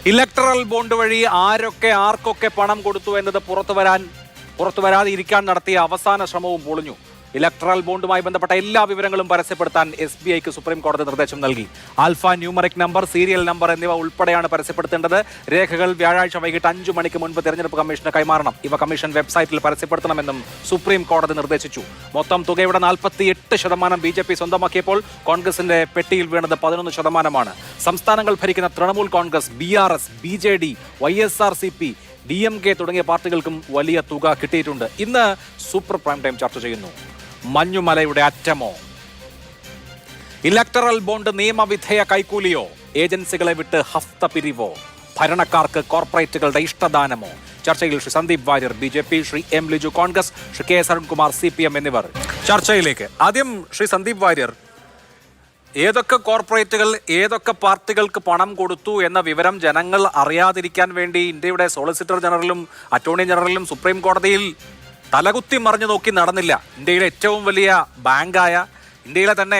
Electoral bond വഴി ആർക്കൊക്കെ പണം കൊടുത്തു എന്നത് പുറത്തു വരാതിരിക്കാൻ നടത്തിയ അവസാന ശ്രമവും പൊളിഞ്ഞു. ഇലക്ടറൽ ബോണ്ടുമായി ബന്ധപ്പെട്ട എല്ലാ വിവരങ്ങളും പരസ്യപ്പെടുത്താൻ SBIക്ക് സുപ്രീം കോടതി നിർദ്ദേശം നൽകി. Alpha numeric number, serial number എന്നിവ ഉൾപ്പെടെയാണ് പരസ്യപ്പെടുത്തേണ്ടത്. രേഖകൾ വ്യാഴാഴ്ച വൈകിട്ട് 5 മണിക്ക് മുൻപ് തെരഞ്ഞെടുപ്പ് കമ്മീഷന് കൈമാറണം. ഇവ കമ്മീഷൻ വെബ്സൈറ്റിൽ പരസ്യപ്പെടുത്തണമെന്നും സുപ്രീം കോടതി നിർദ്ദേശിച്ചു. മൊത്തം തുകയുടെ 48% BJP സ്വന്തമാക്കിയപ്പോൾ കോൺഗ്രസിന്റെ പെട്ടിയിൽ വീണത് 11%. സംസ്ഥാനങ്ങൾ ഭരിക്കുന്ന Trinamool Congress, BRS, BJD, YSRCP, DMK തുടങ്ങിയ പാർട്ടികൾക്കും വലിയ തുക കിട്ടിയിട്ടുണ്ട്. ഇന്ന് സൂപ്പർ പ്രൈം ടൈം ചർച്ച ചെയ്യുന്നു. മഞ്ഞുമലയുടെ അറ്റമോ, ഇലക്ടറൽ ബോണ്ട് നിയമവിധേയ കൈക്കൂലിയോ, ഏജൻസികളെ വിട്ട് ഹസ്ത പിരിവോ, ഭരണക്കാർക്ക് കോർപ്പറേറ്റുകളുടെ ഇഷ്ടദാനമോ? ചർച്ചയിൽ Shri Sandeep Warrier BJP, Shri M Liju Congress, Shri KS Arunkumar CPM എന്നിവർ. ചർച്ചയിലേക്ക് ആദ്യം ശ്രീ സന്ദീപ് വാര്യർ, ഏതൊക്കെ കോർപ്പറേറ്റുകൾ ഏതൊക്കെ പാർട്ടികൾക്ക് പണം കൊടുത്തു എന്ന വിവരം ജനങ്ങൾ അറിയാതിരിക്കാൻ വേണ്ടി ഇന്ത്യയുടെ സോളിസിറ്റർ ജനറലും അറ്റോർണി ജനറലും സുപ്രീം കോടതിയിൽ തലകുത്തി മറിഞ്ഞു നോക്കി നടന്നില്ല. ഇന്ത്യയിലെ ഏറ്റവും വലിയ ബാങ്കായ, ഇന്ത്യയിലെ തന്നെ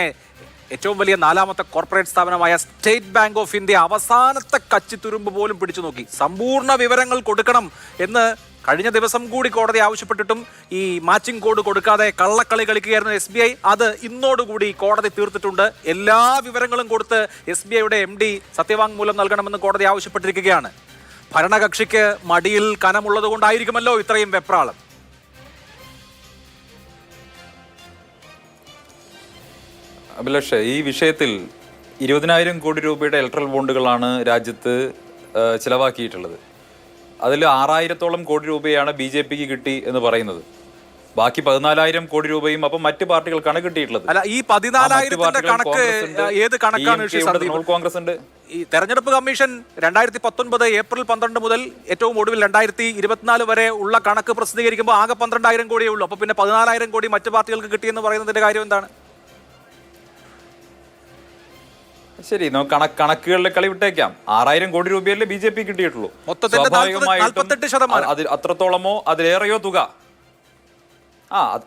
ഏറ്റവും വലിയ 4ാമത്തെ കോർപ്പറേറ്റ് സ്ഥാപനമായ സ്റ്റേറ്റ് ബാങ്ക് ഓഫ് ഇന്ത്യ അവസാനത്തെ കച്ചിത്തുരുമ്പ് പോലും പിടിച്ചു നോക്കി. സമ്പൂർണ്ണ വിവരങ്ങൾ കൊടുക്കണം എന്ന് കഴിഞ്ഞ ദിവസം കൂടി കോടതി ആവശ്യപ്പെട്ടിട്ടും ഈ മാച്ചിങ് കോഡ് കൊടുക്കാതെ കള്ളക്കളി കളിക്കുകയായിരുന്നു SBI. അത് ഇന്നോടുകൂടി കോടതി തീർത്തിട്ടുണ്ട്. എല്ലാ വിവരങ്ങളും കൊടുത്ത് SBIയുടെ MD സത്യവാങ്മൂലം നൽകണമെന്ന് കോടതി ആവശ്യപ്പെട്ടിരിക്കുകയാണ്. ഭരണകക്ഷിക്ക് മടിയിൽ കനമുള്ളത് കൊണ്ടായിരിക്കുമല്ലോ ഇത്രയും വെപ്രാളം. അഭിലാഷ്, ഈ വിഷയത്തിൽ 20,000 കോടി രൂപയുടെ ഇലക്ട്രൽ ബോണ്ടുകളാണ് രാജ്യത്ത് ചിലവാക്കിയിട്ടുള്ളത്. അതിൽ 6,000-ഓളം കോടി രൂപയാണ് BJPക്ക് കിട്ടി എന്ന് പറയുന്നത്. ബാക്കി 14,000 കോടി രൂപയും അപ്പം മറ്റ് പാർട്ടികൾക്കാണ് കിട്ടിയിട്ടുള്ളത്. അല്ല, ഈ 14,000-ന്റെ കണക്ക് ഏത് കണക്കാണ്? കോൺഗ്രസ് ഉണ്ട്. ഈ തെരഞ്ഞെടുപ്പ് കമ്മീഷൻ 2019 ഏപ്രിൽ 12 മുതൽ ഏറ്റവും ഒടുവിൽ 2024 വരെ ഉള്ള കണക്ക് പ്രസിദ്ധീകരിക്കുമ്പോൾ ആകെ 12,000 കോടിയേ ഉള്ളൂ. അപ്പൊ പിന്നെ 14,000 കോടി മറ്റു പാർട്ടികൾക്ക് കിട്ടിയെന്ന് പറയുന്നതിന്റെ കാര്യം എന്താണ്? ശരി, നമുക്ക് കണക്കുകളിലെ കളി വിട്ടേക്കാം. 6,000 കോടി രൂപയല്ലേ BJP കിട്ടിയിട്ടുള്ളൂ. സ്വാഭാവികമായിട്ടും അത്രത്തോളമോ അതിലേറെയോ തുക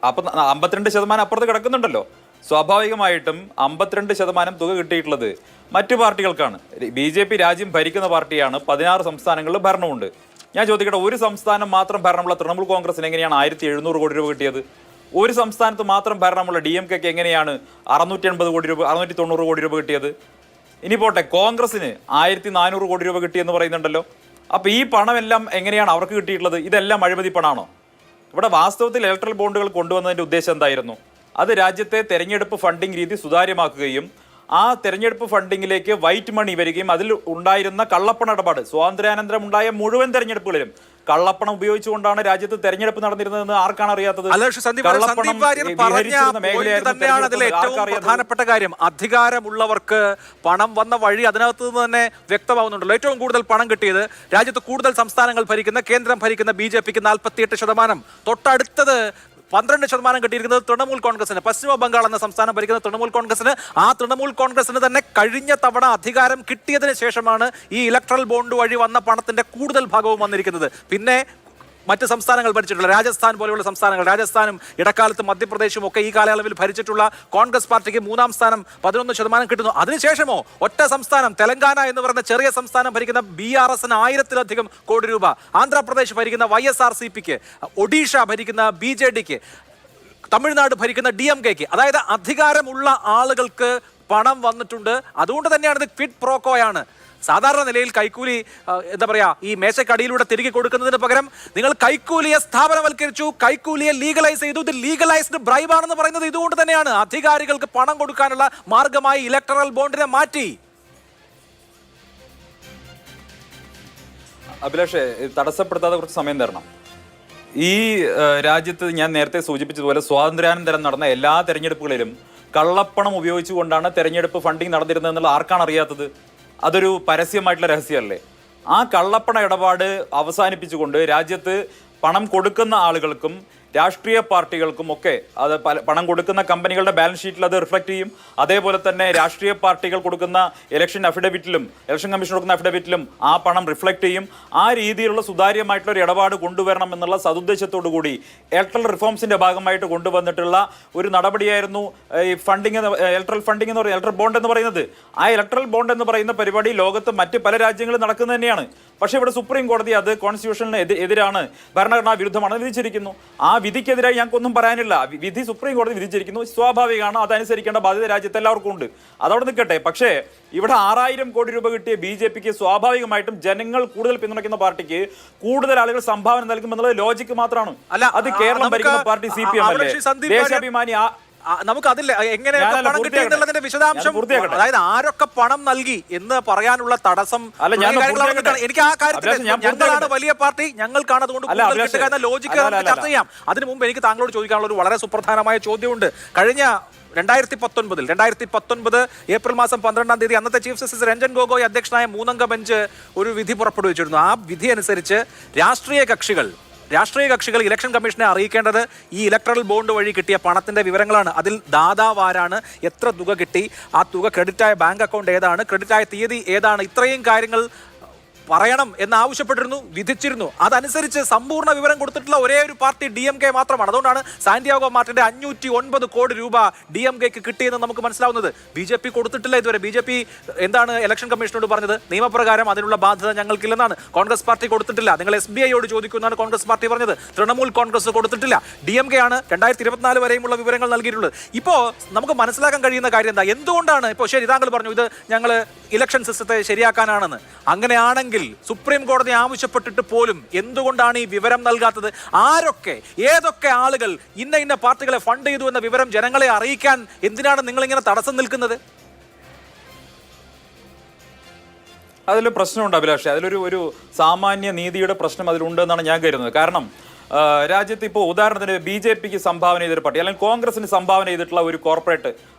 അപ്പൊ 52% അപ്പുറത്ത് കിടക്കുന്നുണ്ടല്ലോ. സ്വാഭാവികമായിട്ടും 52% തുക കിട്ടിയിട്ടുള്ളത് മറ്റു പാർട്ടികൾക്കാണ്. BJP രാജ്യം ഭരിക്കുന്ന പാർട്ടിയാണ്. 16 സംസ്ഥാനങ്ങളിൽ ഭരണമുണ്ട്. ഞാൻ ചോദിക്കട്ടെ, ഒരു സംസ്ഥാനം മാത്രം ഭരണമുള്ള തൃണമൂൽ കോൺഗ്രസിന് എങ്ങനെയാണ് 1,700 കോടി രൂപ കിട്ടിയത്? ഒരു സംസ്ഥാനത്ത് മാത്രം ഭരണമുള്ള DMKക്ക് എങ്ങനെയാണ് 680 കോടി രൂപ 690 കോടി രൂപ കിട്ടിയത്? ഇനി പോട്ടെ, കോൺഗ്രസിന് 1,400 കോടി രൂപ കിട്ടിയെന്ന് പറയുന്നുണ്ടല്ലോ. അപ്പൊ ഈ പണമെല്ലാം എങ്ങനെയാണ് അവർക്ക് കിട്ടിയിട്ടുള്ളത്? ഇതെല്ലാം അഴിമതി പണമാണോ? ഇവിടെ വാസ്തവത്തിൽ ഇലക്ട്രൽ ബോണ്ടുകൾ കൊണ്ടുവന്നതിന്റെ ഉദ്ദേശം എന്തായിരുന്നു? അത് രാജ്യത്തെ തെരഞ്ഞെടുപ്പ് ഫണ്ടിംഗ് രീതി സുതാര്യമാക്കുകയും ആ തെരഞ്ഞെടുപ്പ് ഫണ്ടിങ്ങിലേക്ക് വൈറ്റ് മണി വരികയും അതിൽ ഉണ്ടായിരുന്ന കള്ളപ്പണ ഇടപാട്, സ്വാതന്ത്ര്യാനന്തരം ഉണ്ടായ മുഴുവൻ തെരഞ്ഞെടുപ്പുകളിലും കള്ളപ്പണം ഉപയോഗിച്ചുകൊണ്ടാണ് രാജ്യത്ത് തെരഞ്ഞെടുപ്പ് നടന്നിരുന്നതെന്ന് ആർക്കാണ് അറിയാത്തത്? തന്നെയാണ് അതിൽ ഏറ്റവും പ്രധാനപ്പെട്ട കാര്യം. അധികാരമുള്ളവർക്ക് പണം വന്ന വഴി അതിനകത്ത് നിന്ന് തന്നെ വ്യക്തമാവുന്നുണ്ടല്ലോ. ഏറ്റവും കൂടുതൽ പണം കിട്ടിയത് രാജ്യത്ത് കൂടുതൽ സംസ്ഥാനങ്ങൾ ഭരിക്കുന്ന, കേന്ദ്രം ഭരിക്കുന്ന BJPക്ക് 48%. തൊട്ടടുത്തത് 12% കിട്ടിയിരിക്കുന്നത് തൃണമൂൽ കോൺഗ്രസിന്. പശ്ചിമ ബംഗാൾ എന്ന സംസ്ഥാനം ഭരിക്കുന്ന തൃണമൂൽ കോൺഗ്രസിന്. ആ തൃണമൂൽ കോൺഗ്രസിന് തന്നെ കഴിഞ്ഞ തവണ അധികാരം കിട്ടിയതിന് ശേഷമാണ് ഈ ഇലക്ട്രൽ ബോണ്ട് വഴി വന്ന പണത്തിന്റെ കൂടുതൽ ഭാഗവും വന്നിരിക്കുന്നത്. പിന്നെ മറ്റ് സംസ്ഥാനങ്ങൾ ഭരിച്ചിട്ടുള്ള രാജസ്ഥാൻ പോലെയുള്ള സംസ്ഥാനങ്ങൾ, രാജസ്ഥാനും ഇടക്കാലത്ത് മധ്യപ്രദേശും ഒക്കെ ഈ കാലയളവിൽ ഭരിച്ചിട്ടുള്ള കോൺഗ്രസ് പാർട്ടിക്ക് 3ാം സ്ഥാനം 11% കിട്ടുന്നു. അതിനുശേഷമോ ഒറ്റ സംസ്ഥാനം തെലങ്കാന എന്ന് പറയുന്ന ചെറിയ സംസ്ഥാനം ഭരിക്കുന്ന BRSന് 1,000-ലധികം കോടി രൂപ, ആന്ധ്രാപ്രദേശ് ഭരിക്കുന്ന YSRCPക്ക്, ഒഡീഷ ഭരിക്കുന്ന BJDക്ക്, തമിഴ്നാട് ഭരിക്കുന്ന DMKക്ക്, അതായത് അധികാരമുള്ള ആളുകൾക്ക് പണം വന്നിട്ടുണ്ട്. അതുകൊണ്ട് തന്നെയാണ് ഇത് ക്വിഡ് പ്രോക്കോയാണ്. സാധാരണ നിലയിൽ കൈക്കൂലി എന്താ പറയാ, ഈ മേശക്കടിയിലൂടെ തിരികെ കൊടുക്കുന്നതിന് പകരം നിങ്ങൾ കൈക്കൂലിയെ സ്ഥാപനവൽക്കരിച്ചു, കൈക്കൂലിയെ ലീഗലൈസ് ചെയ്തു. ഇത് ലീഗലൈസ്ഡ് ബ്രൈബാണെന്ന് പറയുന്നത് ഇതുകൊണ്ട് തന്നെയാണ്. അധികാരികൾക്ക് പണം കൊടുക്കാനുള്ള മാർഗമായി ഇലക്ടറൽ ബോണ്ടിനെ മാറ്റി. അഭിലാഷേ, തടസ്സപ്പെടുത്താതെ കുറച്ച് സമയം തരണം. ഈ രാജ്യത്ത് ഞാൻ നേരത്തെ സൂചിപ്പിച്ചതുപോലെ സ്വാതന്ത്ര്യാനന്തരം നടന്ന എല്ലാ തെരഞ്ഞെടുപ്പുകളിലും കള്ളപ്പണം ഉപയോഗിച്ചുകൊണ്ടാണ് തെരഞ്ഞെടുപ്പ് ഫണ്ടിങ് നടന്നിരുന്നതെന്നുള്ള ആർക്കാണ് അറിയാത്തത്? അതൊരു പരസ്യമായിട്ടുള്ള രഹസ്യമല്ലേ? ആ കള്ളപ്പണ ഇടപാട് അവസാനിപ്പിച്ചുകൊണ്ട് രാജ്യത്ത് പണം കൊടുക്കുന്ന ആളുകൾക്കും രാഷ്ട്രീയ പാർട്ടികൾക്കും ഒക്കെ അത് പണം കൊടുക്കുന്ന കമ്പനികളുടെ ബാലൻസ് ഷീറ്റിൽ അത് റിഫ്ലക്ട് ചെയ്യും. അതേപോലെ തന്നെ രാഷ്ട്രീയ പാർട്ടികൾ കൊടുക്കുന്ന ഇലക്ഷൻ അഫിഡവിറ്റിലും ഇലക്ഷൻ കമ്മീഷൻ കൊടുക്കുന്ന അഫിഡവിറ്റിലും ആ പണം റിഫ്ലക്ട് ചെയ്യും. ആ രീതിയിലുള്ള സുതാര്യമായിട്ടുള്ള ഒരു ഇടപാട് കൊണ്ടുവരണം എന്നുള്ള സതുദ്ദേശത്തോടു കൂടി ഇലക്ട്രൽ റിഫോംസിന്റെ ഭാഗമായിട്ട് കൊണ്ടുവന്നിട്ടുള്ള ഒരു നടപടിയായിരുന്നു ഈ ഫണ്ടിങ്, ഇലക്ട്രൽ ഫണ്ടിങ് എന്ന് പറയുന്നത്, ഇലക്ട്രൽ ബോണ്ട് എന്ന് പറയുന്നത്. ആ ഇലക്ട്രൽ ബോണ്ട് എന്ന് പറയുന്ന പരിപാടി ലോകത്ത് മറ്റ് പല രാജ്യങ്ങളും നടക്കുന്നത് തന്നെയാണ്. പക്ഷേ ഇവിടെ സുപ്രീം കോടതി അത് കോൺസ്റ്റിറ്റ്യൂഷന് എതിരാണ്, ഭരണഘടനാ വിരുദ്ധമാണെന്ന് വിധിച്ചിരിക്കുന്നു. ആ വിധിക്കെതിരായി ഞങ്ങൾക്കൊന്നും പറയാനില്ല. വിധി സുപ്രീം കോടതി വിധിച്ചിരിക്കുന്നു, സ്വാഭാവികമാണ്, അതനുസരിക്കേണ്ട ബാധ്യത രാജ്യത്ത് എല്ലാവർക്കും ഉണ്ട്. അതവിടെ നിൽക്കട്ടെ. പക്ഷേ ഇവിടെ 6000 കോടി രൂപ കിട്ടിയ ബി.ജെ.പിക്ക് സ്വാഭാവികമായിട്ടും ജനങ്ങൾ കൂടുതൽ പിന്തുണയ്ക്കുന്ന പാർട്ടിക്ക് കൂടുതൽ ആളുകൾ സംഭാവന നൽകുമെന്നുള്ളത് ലോജിക്ക് മാത്രമാണ്. അല്ല, അത് കേരളം ഭരിക്കുന്ന പാർട്ടി CPM അല്ലേ, ദേശാഭിമാനി. നമുക്ക് അതിൽ എങ്ങനെ പണം കിട്ടിയെന്നുള്ളതിന്റെ വിശദാംശം, അതായത് ആരൊക്കെ പണം നൽകി എന്ന് പറയാനുള്ള തടസ്സം എനിക്ക് ആ കാര്യത്തിൽ ഞങ്ങളാണ് വലിയ പാർട്ടി, ഞങ്ങൾക്കാണ് അതുകൊണ്ട് ലോജിക്ക് ചർച്ച ചെയ്യാം. അതിനു മുമ്പ് എനിക്ക് താങ്കളോട് ചോദിക്കാനുള്ള ഒരു വളരെ സുപ്രധാനമായ ചോദ്യമുണ്ട്. കഴിഞ്ഞ 2019 ഏപ്രിൽ മാസം 12-ാം തീയതി അന്നത്തെ ചീഫ് ജസ്റ്റിസ് രഞ്ജൻ ഗൊഗോയ് അധ്യക്ഷനായ 3-അംഗ ബെഞ്ച് ഒരു വിധി പുറപ്പെടുവിച്ചിരുന്നു. ആ വിധി അനുസരിച്ച് രാഷ്ട്രീയ കക്ഷികൾ ഇലക്ഷൻ കമ്മീഷനെ അറിയിക്കേണ്ടത് ഈ ഇലക്ട്രൽ ബോണ്ട് വഴി കിട്ടിയ പണത്തിന്റെ വിവരങ്ങളാണ്. അതിൽ ദാതാവാരാണ്, എത്ര തുക കിട്ടി, ആ തുക ക്രെഡിറ്റായ ബാങ്ക് അക്കൗണ്ട് ഏതാണ്, ക്രെഡിറ്റായ തീയതി ഏതാണ്, ഇത്രയും കാര്യങ്ങൾ പറയണം എന്ന് ആവശ്യപ്പെട്ടിരുന്നു, വിധിച്ചിരുന്നു. അതനുസരിച്ച് സമ്പൂർണ്ണ വിവരം കൊടുത്തിട്ടുള്ള ഒരേ ഒരു പാർട്ടി DMK മാത്രമാണ്. അതുകൊണ്ടാണ് സാന്റിയാഗോ മാർട്ടിന്റെ 509 കോടി രൂപ DMKക്ക് കിട്ടിയെന്ന് നമുക്ക് മനസ്സിലാവുന്നത്. BJP കൊടുത്തിട്ടില്ല ഇതുവരെ. BJP എന്താണ് ഇലക്ഷൻ കമ്മീഷനോട് പറഞ്ഞത്? നിയമപ്രകാരം അതിനുള്ള ബാധ്യത ഞങ്ങൾക്കില്ലെന്നാണ്. കോൺഗ്രസ് പാർട്ടി കൊടുത്തിട്ടില്ല, നിങ്ങൾ SBIയോട് ചോദിക്കുമെന്നാണ് കോൺഗ്രസ് പാർട്ടി പറഞ്ഞത്. തൃണമൂൽ കോൺഗ്രസ് കൊടുത്തിട്ടില്ല. DMK ആണ് 2024 വരെയുമുള്ള വിവരങ്ങൾ നൽകിയിട്ടുള്ളത്. ഇപ്പോൾ നമുക്ക് മനസ്സിലാക്കാൻ കഴിയുന്ന കാര്യം എന്താ? എന്തുകൊണ്ടാണ് ഇപ്പോൾ ശരി താങ്കൾ പറഞ്ഞു ഇത് ഞങ്ങൾ ഇലക്ഷൻ സിസ്റ്റത്തെ ശരിയാക്കാനാണെന്ന്. അങ്ങനെയാണെങ്കിൽ സുപ്രീം കോടതി ആവശ്യപ്പെട്ടിട്ട് പോലും എന്തുകൊണ്ടാണ് ഈ വിവരം നൽകാത്തത്? ആരൊക്കെ, ഏതൊക്കെ ആളുകൾ ഇന്ന പാർട്ടികളെ ഫണ്ട് ചെയ്തു എന്ന വിവരം ജനങ്ങളെ അറിയിക്കാൻ എന്തിനാണ് നിങ്ങളിങ്ങനെ തടസ്സം നിൽക്കുന്നത്? അതിലൊരു പ്രശ്നമുണ്ട് അഭിലാഷ്. അതിലൊരു സാമാന്യ നീതിയുടെ പ്രശ്നം അതിലുണ്ടെന്നാണ് ഞാൻ കരുതുന്നത്. കാരണം രാജ്യത്ത് ഇപ്പോൾ ഉദാഹരണത്തിന് BJPക്ക് സംഭാവന ചെയ്തൊരു പാർട്ടി അല്ലെങ്കിൽ കോൺഗ്രസിന് സംഭാവന ചെയ്തിട്ടുള്ള ഒരു കോർപ്പറേറ്റ്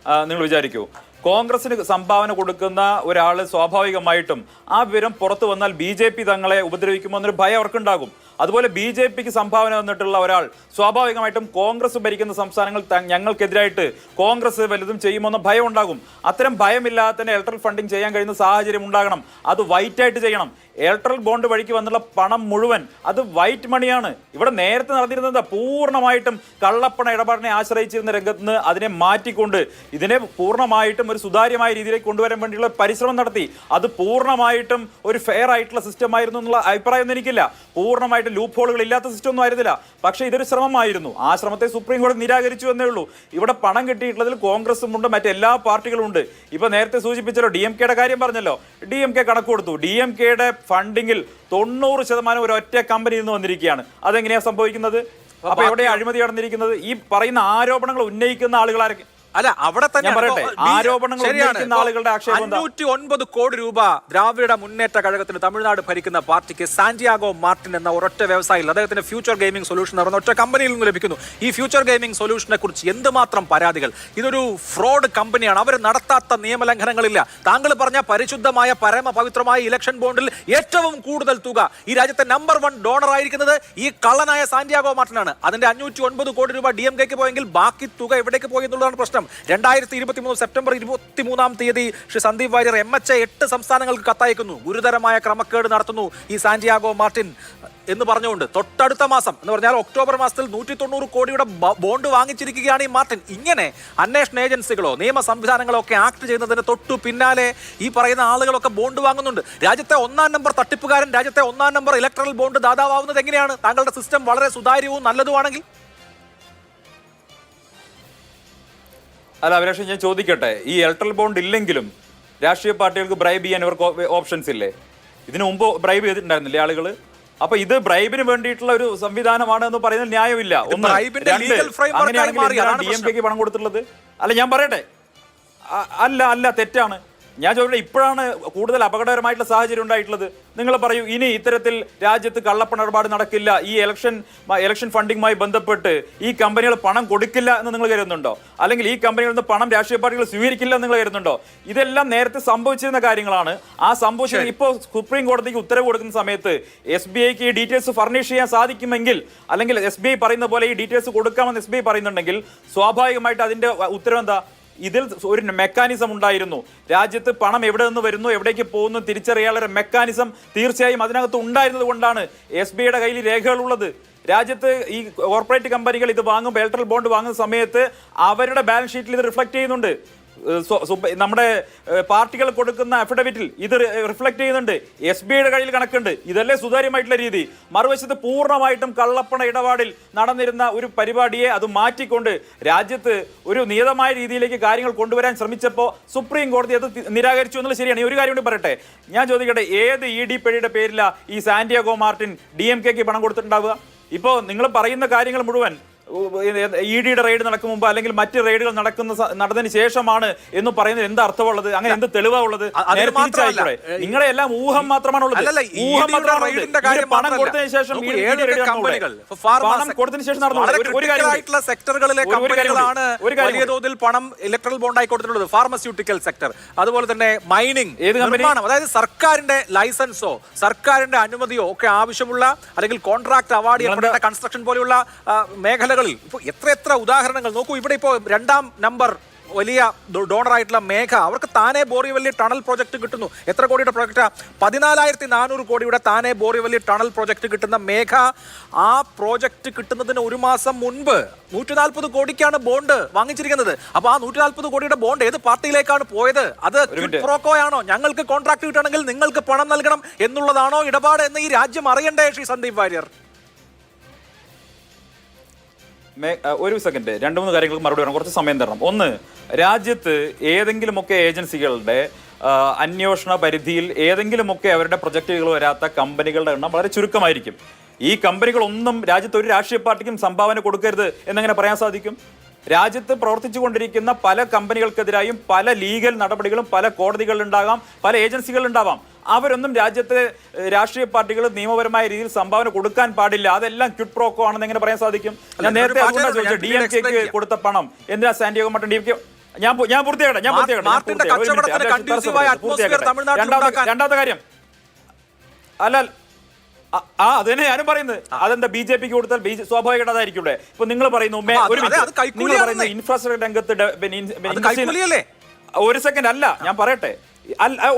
നിങ്ങൾ വിചാരിക്കൂ, കോൺഗ്രസിന് സംഭാവന കൊടുക്കുന്ന ഒരാൾ സ്വാഭാവികമായിട്ടും ആ വിവരം പുറത്തു വന്നാൽ BJP തങ്ങളെ ഉപദ്രവിക്കുമോ എന്നൊരു ഭയം അവർക്കുണ്ടാകും. അതുപോലെ BJPക്ക് സംഭാവന വന്നിട്ടുള്ള ഒരാൾ സ്വാഭാവികമായിട്ടും കോൺഗ്രസ് ഭരിക്കുന്ന സംസ്ഥാനങ്ങൾ ഞങ്ങൾക്കെതിരായിട്ട് കോൺഗ്രസ് വലുതും ചെയ്യുമെന്ന ഭയം ഉണ്ടാകും. അത്തരം ഭയമില്ലാതെ തന്നെ ഇലക്ട്രൽ ഫണ്ടിങ് ചെയ്യാൻ കഴിയുന്ന സാഹചര്യം ഉണ്ടാകണം. അത് വൈറ്റായിട്ട് ചെയ്യണം. ഇലക്ട്രൽ ബോണ്ട് വഴിക്ക് വന്നുള്ള പണം മുഴുവൻ അത് വൈറ്റ് മണിയാണ്. ഇവിടെ നേരത്തെ നടന്നിരുന്നത് പൂർണ്ണമായിട്ടും കള്ളപ്പണ ഇടപാടിനെ ആശ്രയിച്ചിരുന്ന രംഗത്ത് നിന്ന് അതിനെ മാറ്റിക്കൊണ്ട് ഇതിനെ പൂർണ്ണമായിട്ടും ഒരു സുതാര്യമായ രീതിയിലേക്ക് കൊണ്ടുവരാൻ വേണ്ടിയുള്ള പരിശ്രമം നടത്തി. അത് പൂർണ്ണമായിട്ടും ഒരു ഫെയർ ആയിട്ടുള്ള സിസ്റ്റം ആയിരുന്നു എന്നുള്ള അഭിപ്രായമൊന്നും എനിക്കില്ല. പൂർണ്ണമായിട്ടും ലൂപ്പ് ഹോളുകൾ ഇല്ലാത്ത സിസ്റ്റം ഒന്നും ആയിരുന്നില്ല. പക്ഷേ ഇതൊരു ശ്രമമായിരുന്നു. ആ ശ്രമത്തെ സുപ്രീം കോടതി നിരാകരിച്ചു എന്നേ ഉള്ളൂ. ഇവിടെ പണം കിട്ടിയിട്ടുള്ളതിൽ കോൺഗ്രസും ഉണ്ട്, മറ്റെല്ലാ പാർട്ടികളും ഉണ്ട്. ഇപ്പൊ നേരത്തെ സൂചിപ്പിച്ചല്ലോ, DMKയുടെ കാര്യം പറഞ്ഞല്ലോ. DMK കണക്ക് കൊടുത്തു. DMKയുടെ ഫണ്ടിങ്ങിൽ 90% ഒരു ഒറ്റ കമ്പനിയിൽ നിന്ന് വന്നിരിക്കുകയാണ്. അതെങ്ങനെയാ സംഭവിക്കുന്നത്? അപ്പൊ എവിടെ അഴിമതി നടന്നിരിക്കുന്നത്? ഈ പറയുന്ന ആരോപണങ്ങൾ ഉന്നയിക്കുന്ന ആളുകളാരൊക്കെ? അല്ല, അവിടെ തന്നെ ആരോപണങ്ങൾ ഉന്നയിക്കുന്ന ആളുകളുടെ ആക്ഷേപം 509 കോടി രൂപ ദ്രാവിഡ മുന്നേറ്റ കഴകത്തിന് തമിഴ്നാട് ഭരിക്കുന്ന പാർട്ടിക്ക് സാന്റിയാഗോ മാർട്ടിൻ എന്ന ഒരൊറ്റ വ്യവസായിയിൽ അദ്ദേഹത്തിന്റെ ഫ്യൂച്ചർ ഗെയിമിംഗ് സൊല്യൂഷൻ എന്ന ഒറ്റ കമ്പനിയിൽ നിന്ന് ലഭിക്കുന്നു. ഈ ഫ്യൂച്ചർ ഗെയിമിംഗ് സൊല്യൂഷനെ കുറിച്ച് എന്തുമാത്രം പരാതികൾ! ഇതൊരു ഫ്രോഡ് കമ്പനിയാണ്, അവർ നടത്താത്ത നിയമലംഘനങ്ങളില്ല. താങ്കൾ പറഞ്ഞ പരിശുദ്ധമായ പരമപവിത്രമായ ഇലക്ഷൻ ബോണ്ടിൽ ഏറ്റവും കൂടുതൽ തുക ഈ രാജ്യത്തെ നമ്പർ 1 ഡോണർ ആയിരിക്കുന്നത് ഈ കള്ളനായ സാന്റിയാഗോ മാർട്ടിനാണ്. അതിന്റെ 509 കോടി രൂപ DMKക്ക് പോയെങ്കിൽ ബാക്കി തുക എവിടേക്ക് പോയി എന്നുള്ളതാണ് പ്രശ്നം. 2023 സെപ്റ്റംബർ 23-ാം തീയതി ശ്രീ സന്ദീപ് വാര്യർ MHA 8 സംസ്ഥാനങ്ങൾക്ക് കത്തയക്കുന്നു. ഗുരുതരമായ ക്രമക്കേട് നടത്തുന്നു ഈ സാന്റിയാഗോ മാർട്ടിൻ എന്ന് പറഞ്ഞുകൊണ്ട്. തൊട്ടടുത്ത മാസം എന്ന് പറഞ്ഞാൽ ഒക്ടോബർ മാസത്തിൽ 190 കോടിയുടെ ബോണ്ട് വാങ്ങിച്ചിരിക്കുകയാണ് ഈ മാർട്ടിൻ. ഇങ്ങനെ അന്വേഷണ ഏജൻസികളോ നിയമ സംവിധാനങ്ങളോ ഒക്കെ ആക്ട് ചെയ്യുന്നതിന് തൊട്ടു പിന്നാലെ ഈ പറയുന്ന ആളുകളൊക്കെ ബോണ്ട് വാങ്ങുന്നുണ്ട്. രാജ്യത്തെ 1-ാം നമ്പർ തട്ടിപ്പുകാരൻ, രാജ്യത്തെ 1-ാം നമ്പർ ഇലക്ട്രൽ ബോണ്ട് ദാതാവുന്നത് എങ്ങനെയാണ്? താങ്കളുടെ സിസ്റ്റം വളരെ സുതാര്യവും നല്ലതുമാണെങ്കിൽ. അല്ല അഭിലാഷ്, ഞാൻ ചോദിക്കട്ടെ, ഈ ഇലക്ട്രൽ ബോണ്ട് ഇല്ലെങ്കിലും രാഷ്ട്രീയ പാർട്ടികൾക്ക് ബ്രൈബ് ചെയ്യാൻ ഇവർക്ക് ഓപ്ഷൻസ് ഇല്ലേ? ഇതിനു മുമ്പ് ബ്രൈബ് ചെയ്തിട്ടുണ്ടായിരുന്നില്ലേ ആളുകൾ? അപ്പൊ ഇത് ബ്രൈബിന് വേണ്ടിയിട്ടുള്ള ഒരു സംവിധാനമാണ് എന്ന് പറയുന്നത് ന്യായമില്ല. അങ്ങനെയാണെങ്കിൽ DMKക്ക് പണം കൊടുത്തിട്ടുള്ളത്? അല്ല ഞാൻ പറയട്ടെ, അല്ല തെറ്റാണ്. ഞാൻ ചോദിക്കട്ടെ, ഇപ്പോഴാണ് കൂടുതൽ അപകടകരമായിട്ടുള്ള സാഹചര്യം ഉണ്ടായിട്ടുള്ളത്. നിങ്ങൾ പറയൂ, ഇനി ഇത്തരത്തിൽ രാജ്യത്ത് കള്ളപ്പണ ഇടപാട് നടക്കില്ല, ഈ ഇലക്ഷൻ ഫണ്ടിങ്ങുമായി ബന്ധപ്പെട്ട് ഈ കമ്പനികൾ പണം കൊടുക്കില്ല എന്ന് നിങ്ങൾ കരുതുന്നുണ്ടോ? അല്ലെങ്കിൽ ഈ കമ്പനികളിൽ നിന്ന് പണം രാഷ്ട്രീയ പാർട്ടികൾ സ്വീകരിക്കില്ല എന്ന് നിങ്ങൾ കരുതുന്നുണ്ടോ? ഇതെല്ലാം നേരത്തെ സംഭവിച്ചിരുന്ന കാര്യങ്ങളാണ്. ആ സംഭവിച്ചത് ഇപ്പോൾ സുപ്രീം കോടതിക്ക് ഉത്തരവ് കൊടുക്കുന്ന സമയത്ത് SBIക്ക് ഈ ഡീറ്റെയിൽസ് ഫർണിഷ് ചെയ്യാൻ സാധിക്കുമെങ്കിൽ, അല്ലെങ്കിൽ SBI പറയുന്ന പോലെ ഈ ഡീറ്റെയിൽസ് കൊടുക്കാമെന്ന് SBI പറയുന്നുണ്ടെങ്കിൽ, സ്വാഭാവികമായിട്ട് അതിന്റെ ഉത്തരവ് എന്താ? ഇതിൽ ഒരു മെക്കാനിസം ഉണ്ടായിരുന്നു. രാജ്യത്ത് പണം എവിടെ നിന്ന് വരുന്നു, എവിടേക്ക് പോകുന്നു തിരിച്ചറിയാനുള്ള ഒരു മെക്കാനിസം തീർച്ചയായും അതിനകത്ത് ഉണ്ടായിരുന്നത് കൊണ്ടാണ് SBIയുടെ കയ്യിൽ രേഖകളുള്ളത്. രാജ്യത്ത് ഈ കോർപ്പറേറ്റ് കമ്പനികൾ ഇത് വാങ്ങുമ്പോൾ, ഇലക്ട്രൽ ബോണ്ട് വാങ്ങുന്ന സമയത്ത് അവരുടെ ബാലൻസ് ഷീറ്റിൽ ഇത് റിഫ്ലക്ട് ചെയ്യുന്നുണ്ട്. നമ്മുടെ പാർട്ടികൾ കൊടുക്കുന്ന അഫിഡവിറ്റിൽ ഇത് റിഫ്ലക്ട് ചെയ്യുന്നുണ്ട്. SBIയുടെ കയ്യിൽ കണക്കുണ്ട്. ഇതല്ലേ സുതാര്യമായിട്ടുള്ള രീതി? മറുവശത്ത് പൂർണ്ണമായിട്ടും കള്ളപ്പണ ഇടപാടിൽ നടന്നിരുന്ന ഒരു പരിപാടിയെ അത് മാറ്റിക്കൊണ്ട് രാജ്യത്ത് ഒരു നിയതമായ രീതിയിലേക്ക് കാര്യങ്ങൾ കൊണ്ടുവരാൻ ശ്രമിച്ചപ്പോൾ സുപ്രീം കോടതി അത് നിരാകരിച്ചു എന്നുള്ളത് ശരിയാണ്. ഈ ഒരു കാര്യം കൂടി പറയട്ടെ, ഞാൻ ചോദിക്കട്ടെ, ഏത് ED പിഴയുടെ പേരിലാ ഈ സാന്റിയാഗോ മാർട്ടിൻ DMKക്ക് പണം കൊടുത്തിട്ടുണ്ടാവുക? ഇപ്പോൾ നിങ്ങൾ പറയുന്ന കാര്യങ്ങൾ മുഴുവൻ EDയുടെ റെയ്ഡ് നടക്കും മുമ്പ് അല്ലെങ്കിൽ മറ്റ് റെയ്ഡുകൾ നടന്നതിന് ശേഷമാണ് എന്ന് പറയുന്നത് എന്താ അർത്ഥമുള്ളത്? അങ്ങനെ എന്ത് തെളിവാ ഉള്ളത്? നിങ്ങളെ എല്ലാം ഊഹം മാത്രമാണുള്ളത്. പണം കൊടുത്തതിന് ശേഷം സെക്ടറുകളിലെ കമ്പനികളാണ് വലിയ തോതിൽ പണം ഇലക്ട്രൽ ബോണ്ടായി കൊടുത്തിട്ടുള്ളത്. ഫാർമസ്യൂട്ടിക്കൽ സെക്ടർ, അതുപോലെ തന്നെ മൈനിങ്, നിർമ്മാണം, അതായത് സർക്കാരിന്റെ ലൈസൻസോ സർക്കാരിന്റെ അനുമതിയോ ഒക്കെ ആവശ്യമുള്ള അല്ലെങ്കിൽ കോൺട്രാക്ട് അവാർഡ് ചെയ്യപ്പെട്ട കൺസ്ട്രക്ഷൻ പോലെയുള്ള മേഖലകൾ. ഇപ്പൊ എത്ര ഉദാഹരണങ്ങൾ നോക്കൂ. ഇവിടെ ഇപ്പോ 2ാം നമ്പർ വലിയ ഡോണർ ആയിട്ടുള്ള മേഘ, അവർക്ക് താനെ ബോറിവല്ലി ടണൽ പ്രോജക്ട് കിട്ടുന്നു. എത്ര കോടിയുടെ പ്രോജക്റ്റാ? 14,400 കോടിയുടെ താനെ ബോറിവല്ലി ടണൽ പ്രോജക്ട് കിട്ടുന്ന മേഘ, ആ പ്രോജക്ട് കിട്ടുന്നതിന് ഒരു മാസം മുൻപ് 140 കോടിക്കാണ് ബോണ്ട് വാങ്ങിച്ചിരിക്കുന്നത്. അപ്പൊ ആ 140 കോടിയുടെ ബോണ്ട് ഏത് പാർട്ടിയിലേക്കാണ് പോയത്? അത് പ്രോക്കോയാണോ? ഞങ്ങൾക്ക് കോൺട്രാക്ട് കിട്ടണമെങ്കിൽ നിങ്ങൾക്ക് പണം നൽകണം എന്നുള്ളതാണോ ഇടപാട് എന്ന് ഈ രാജ്യം അറിയണ്ടേ ശ്രീ സന്ദീപ് വാര്യർ? ഒരു സെക്കൻഡ്, 2-3 കാര്യങ്ങൾക്ക് മറുപടി വേണം. കുറച്ച് സമയം തരണം. ഒന്ന്, രാജ്യത്ത് ഏതെങ്കിലുമൊക്കെ ഏജൻസികളുടെ അന്വേഷണ പരിധിയിൽ ഏതെങ്കിലുമൊക്കെ അവരുടെ പ്രൊജക്റ്റുകൾ വരാത്ത കമ്പനികളുടെ എണ്ണം വളരെ ചുരുക്കമായിരിക്കും. ഈ കമ്പനികളൊന്നും രാജ്യത്ത് ഒരു രാഷ്ട്രീയ പാർട്ടിക്കും സംഭാവന കൊടുക്കരുത് എന്നെങ്ങനെ പറയാൻ സാധിക്കും? രാജ്യത്ത് പ്രവർത്തിച്ചു കൊണ്ടിരിക്കുന്ന പല കമ്പനികൾക്കെതിരായും പല ലീഗൽ നടപടികളും പല കോടതികളിലുണ്ടാകാം, പല ഏജൻസികളിലുണ്ടാവാം. അവരൊന്നും രാജ്യത്തെ രാഷ്ട്രീയ പാർട്ടികൾ നിയമപരമായ രീതിയിൽ സംഭാവന കൊടുക്കാൻ പാടില്ല. അതെല്ലാം ക്വിഡ് പ്രോക്കോ ആണെന്ന് എങ്ങനെ പറയാൻ സാധിക്കും? ഞാൻ നേരത്തെ DMKക്ക് കൊടുത്ത പണം എന്തിനാ സാന്റിയാഗോ മാർട്ടിൻ DMK? ഞാൻ പൂർത്തിയാകട്ടെ. രണ്ടാമത്തെ കാര്യം അല്ല, അതന്നെ ഞാനും പറയുന്നത്. അതെന്താ BJPക്ക് കൊടുത്താൽ സ്വാഭാവികമായിട്ട് അതായിരിക്കും. ഇപ്പൊ നിങ്ങൾ പറയുന്നു ഇൻഫ്രാസ്ട്രക്ചർ രംഗത്ത് ഒരു സെക്കൻഡ് അല്ല, ഞാൻ പറയട്ടെ.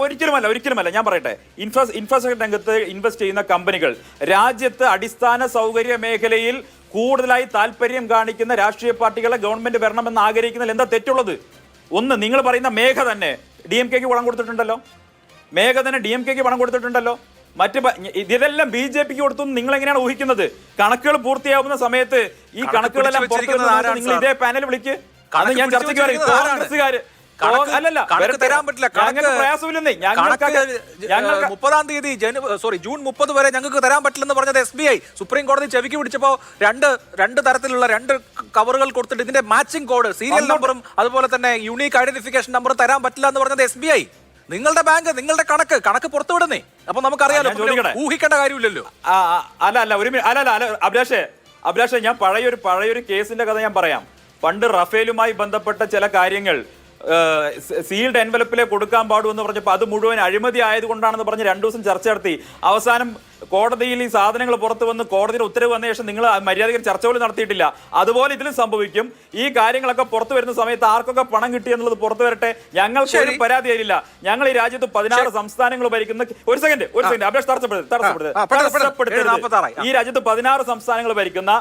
ഒരിക്കലുമല്ല ഞാൻ പറയട്ടെ. ഇൻഫ്രാസ്ട്രക്ചർ രംഗത്ത് ഇൻവെസ്റ്റ് ചെയ്യുന്ന കമ്പനികൾ രാജ്യത്ത് അടിസ്ഥാന സൗകര്യ മേഖലയിൽ കൂടുതലായി താല്പര്യം കാണിക്കുന്ന രാഷ്ട്രീയ പാർട്ടികളെ ഗവൺമെന്റ് വരണമെന്ന് ആഗ്രഹിക്കുന്നതിൽ എന്താ തെറ്റുള്ളത്? ഒന്ന്, നിങ്ങൾ പറയുന്ന മേഘ തന്നെ DMKക്ക് പണം കൊടുത്തിട്ടുണ്ടല്ലോ. മേഘ തന്നെ DMKക്ക് പണം കൊടുത്തിട്ടുണ്ടല്ലോ. ഇതെല്ലാം BJPക്ക് കൊടുത്തു നിങ്ങൾ എങ്ങനെയാണ് ഊഹിക്കുന്നത്? കണക്കുകൾ പൂർത്തിയാവുന്ന സമയത്ത് ഈ കണക്കുകളെല്ലാം നിങ്ങൾ ഇതേ പാനൽ വിളിക്ക്. അത് ഞാൻ ചർച്ചയ്ക്ക് പറയും. കോൺഗ്രസ്സുകാര് അല്ലല്ല തരാൻ പറ്റില്ല. 30-ാം തീയതി ജൂൺ 30 വരെ ഞങ്ങൾക്ക് തരാൻ പറ്റില്ലെന്ന് പറഞ്ഞത് SBI സുപ്രീം കോടതി ചെവിക്ക് പിടിച്ചപ്പോ രണ്ട് തരത്തിലുള്ള 2 കവറുകൾ കൊടുത്തിട്ട് ഇതിന്റെ മാച്ചിങ് കോഡ്, സീരിയൽ നമ്പറും അതുപോലെ തന്നെ യൂണീക്ക് ഐഡന്റിഫിക്കേഷൻ നമ്പർ തരാൻ പറ്റില്ല എന്ന് പറഞ്ഞത് SBI. നിങ്ങളുടെ ബാങ്ക്, നിങ്ങളുടെ കണക്ക് പുറത്തുവിടുന്നേ. അപ്പൊ നമുക്കറിയാലോ, ഊഹിക്കേണ്ട കാര്യമില്ലല്ലോ. അഭിലാഷേ ഞാൻ പഴയൊരു കേസിന്റെ കഥ ഞാൻ പറയാം. പണ്ട് റഫേലുമായി ബന്ധപ്പെട്ട ചില കാര്യങ്ങൾ സീൽഡ് എൻവലപ്പിലെ കൊടുക്കാൻ പാടുമെന്ന് പറഞ്ഞപ്പോൾ അത് മുഴുവൻ അഴിമതി ആയതുകൊണ്ടാണെന്ന് പറഞ്ഞ് 2 ദിവസം ചർച്ച നടത്തി. അവസാനം കോടതിയിൽ ഈ സാധനങ്ങൾ പുറത്തു വന്ന് കോടതിയുടെ ഉത്തരവ് വന്ന ശേഷം നിങ്ങൾ മര്യാദയ്ക്ക് ചർച്ച പോലും നടത്തിയിട്ടില്ല. അതുപോലെ ഇതിലും സംഭവിക്കും. ഈ കാര്യങ്ങളൊക്കെ പുറത്തു വരുന്ന സമയത്ത് ആർക്കൊക്കെ പണം കിട്ടി എന്നുള്ളത് പുറത്തു വരട്ടെ. ഞങ്ങൾക്ക് ഒരു പരാതി ആയില്ല. ഞങ്ങൾ ഈ രാജ്യത്ത് 16 സംസ്ഥാനങ്ങൾ ഭരിക്കുന്ന ഒരു സെക്കൻഡ് അഭിലാഷ് തടസ്സപ്പെടുത്തരുത്. ഈ രാജ്യത്ത് 16 സംസ്ഥാനങ്ങൾ ഭരിക്കുന്ന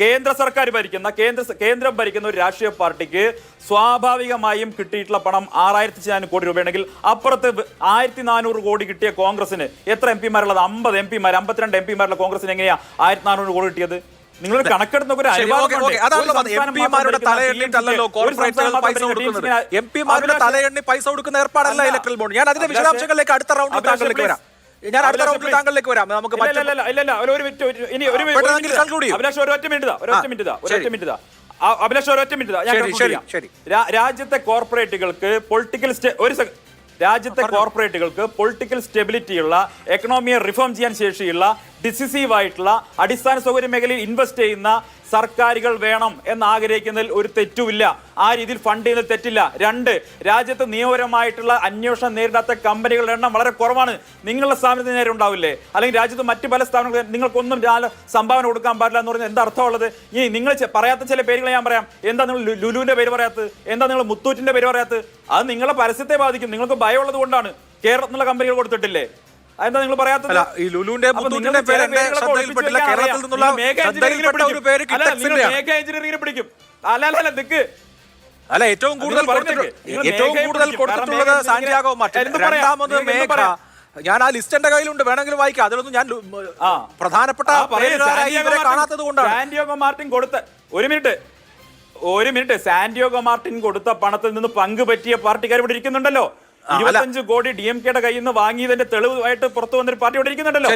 കേന്ദ്രം ഭരിക്കുന്ന ഒരു രാഷ്ട്രീയ പാർട്ടിക്ക് സ്വാഭാവികമായും കിട്ടിയിട്ടുള്ള പണം 6,000 കോടി രൂപയാണെങ്കിൽ അപ്പുറത്ത് 1,400 കോടി കിട്ടിയ കോൺഗ്രസിന് എത്ര MP-മാരുള്ളത്? 50 MP-മാർ, 52 MP-മാരുള്ള കോൺഗ്രസിന് എങ്ങനെയാ 1,400 കോടി കിട്ടിയത്? നിങ്ങളൊരു കണക്കെടുത്ത പൈസ കൊടുക്കുന്ന ഏർപ്പാടല്ല ഇലക്ട്രൽ ബോണ്ട്. ഞാൻ അതിന്റെ വിശദാംശങ്ങളിലേക്ക് അടുത്ത റൗണ്ടിൽ താങ്കളിലേക്ക് വരാം. താങ്കളിലേക്ക് വരാം. നമുക്ക് രാജ്യത്തെ കോർപ്പറേറ്റുകൾക്ക് പൊളിറ്റിക്കൽ രാജ്യത്തെ കോർപ്പറേറ്റുകൾക്ക് പൊളിറ്റിക്കൽ സ്റ്റെബിലിറ്റിയുള്ള എക്കണോമിയെ റിഫോം ചെയ്യാൻ ശേഷിയുള്ള ഡിസിസീവ് ആയിട്ടുള്ള അടിസ്ഥാന സൗകര്യ മേഖലയിൽ ഇൻവെസ്റ്റ് ചെയ്യുന്ന സർക്കാരുകൾ വേണം എന്ന് ആഗ്രഹിക്കുന്നതിൽ ഒരു തെറ്റുമില്ല. ആ രീതിയിൽ ഫണ്ട് ചെയ്യുന്നതിൽ തെറ്റില്ല. 2, രാജ്യത്ത് നിയമപരമായിട്ടുള്ള അന്വേഷണം നേരിടാത്ത കമ്പനികളുടെ എണ്ണം വളരെ കുറവാണ്. നിങ്ങളുടെ സ്ഥാപനത്തിന് നേരെ ഉണ്ടാവില്ലേ? അല്ലെങ്കിൽ രാജ്യത്ത് മറ്റു പല സ്ഥാപനങ്ങൾ നിങ്ങൾക്കൊന്നും സംഭാവന കൊടുക്കാൻ പാടില്ല എന്ന് പറഞ്ഞാൽ എന്താ അർത്ഥമുള്ളത്? ഈ നിങ്ങൾ പറയാത്ത ചില പേരുകൾ ഞാൻ പറയാം. എന്താ നിങ്ങൾ ലുലുവിന്റെ പേര് പറയാത്തത്? എന്താ നിങ്ങൾ മുത്തൂറ്റിന്റെ പേര് പറയാത്തത്? അത് നിങ്ങളെ പരസ്യത്തെ ബാധിക്കും. നിങ്ങൾക്ക് ഭയമുള്ളത് കൊണ്ടാണ്. കേരളത്തിലുള്ള കമ്പനികൾ കൊടുത്തിട്ടില്ല. അതെന്താ നിങ്ങൾ പറയാത്തത്? ഈ ലുലുവിന്റെ മുത്തൂറ്റിന്റെ പേര് എന്റെ ശ്രദ്ധയിൽപ്പെട്ടില്ല. കേരളത്തിൽ നിന്നുള്ള ശ്രദ്ധയിൽപ്പെട്ട ഒരു പേര് എഞ്ചിനീയറിംഗിനെ പിടിക്കും. അല്ല നിക്ക് അല്ല ഏറ്റവും കൂടുതൽ കൊടുത്തിട്ടുള്ളത് സാന്റിയാഗോ മാർട്ടിൻ, രണ്ടാമത് മേഘ. ഞാൻ ആ ലിസ്റ്റ് എന്റെ കയ്യിലുണ്ട്, വേണമെങ്കിലും വായിക്കാം. അതിലൊന്നും ഞാൻ പ്രധാനപ്പെട്ട ഇവരെ കാണാത്തത് കൊണ്ടാണ്. സാന്റിയാഗോ മാർട്ടിൻ കൊടുത്ത ഒരു മിനിറ്റ് സാന്റിയാഗോ മാർട്ടിൻ കൊടുത്ത പണത്തിൽ നിന്ന് പങ്ക് പറ്റിയ പാർട്ടിക്കാർ ഇവിടെ ഇരിക്കുന്നുണ്ടല്ലോ. 25 കോടി DMK-യുടെ കയ്യിൽ നിന്ന് വാങ്ങിയതിന്റെ തെളിവായിട്ട് പുറത്തു വന്നൊരു പാർട്ടി ഇവിടെ ഇരിക്കുന്നുണ്ടല്ലോ.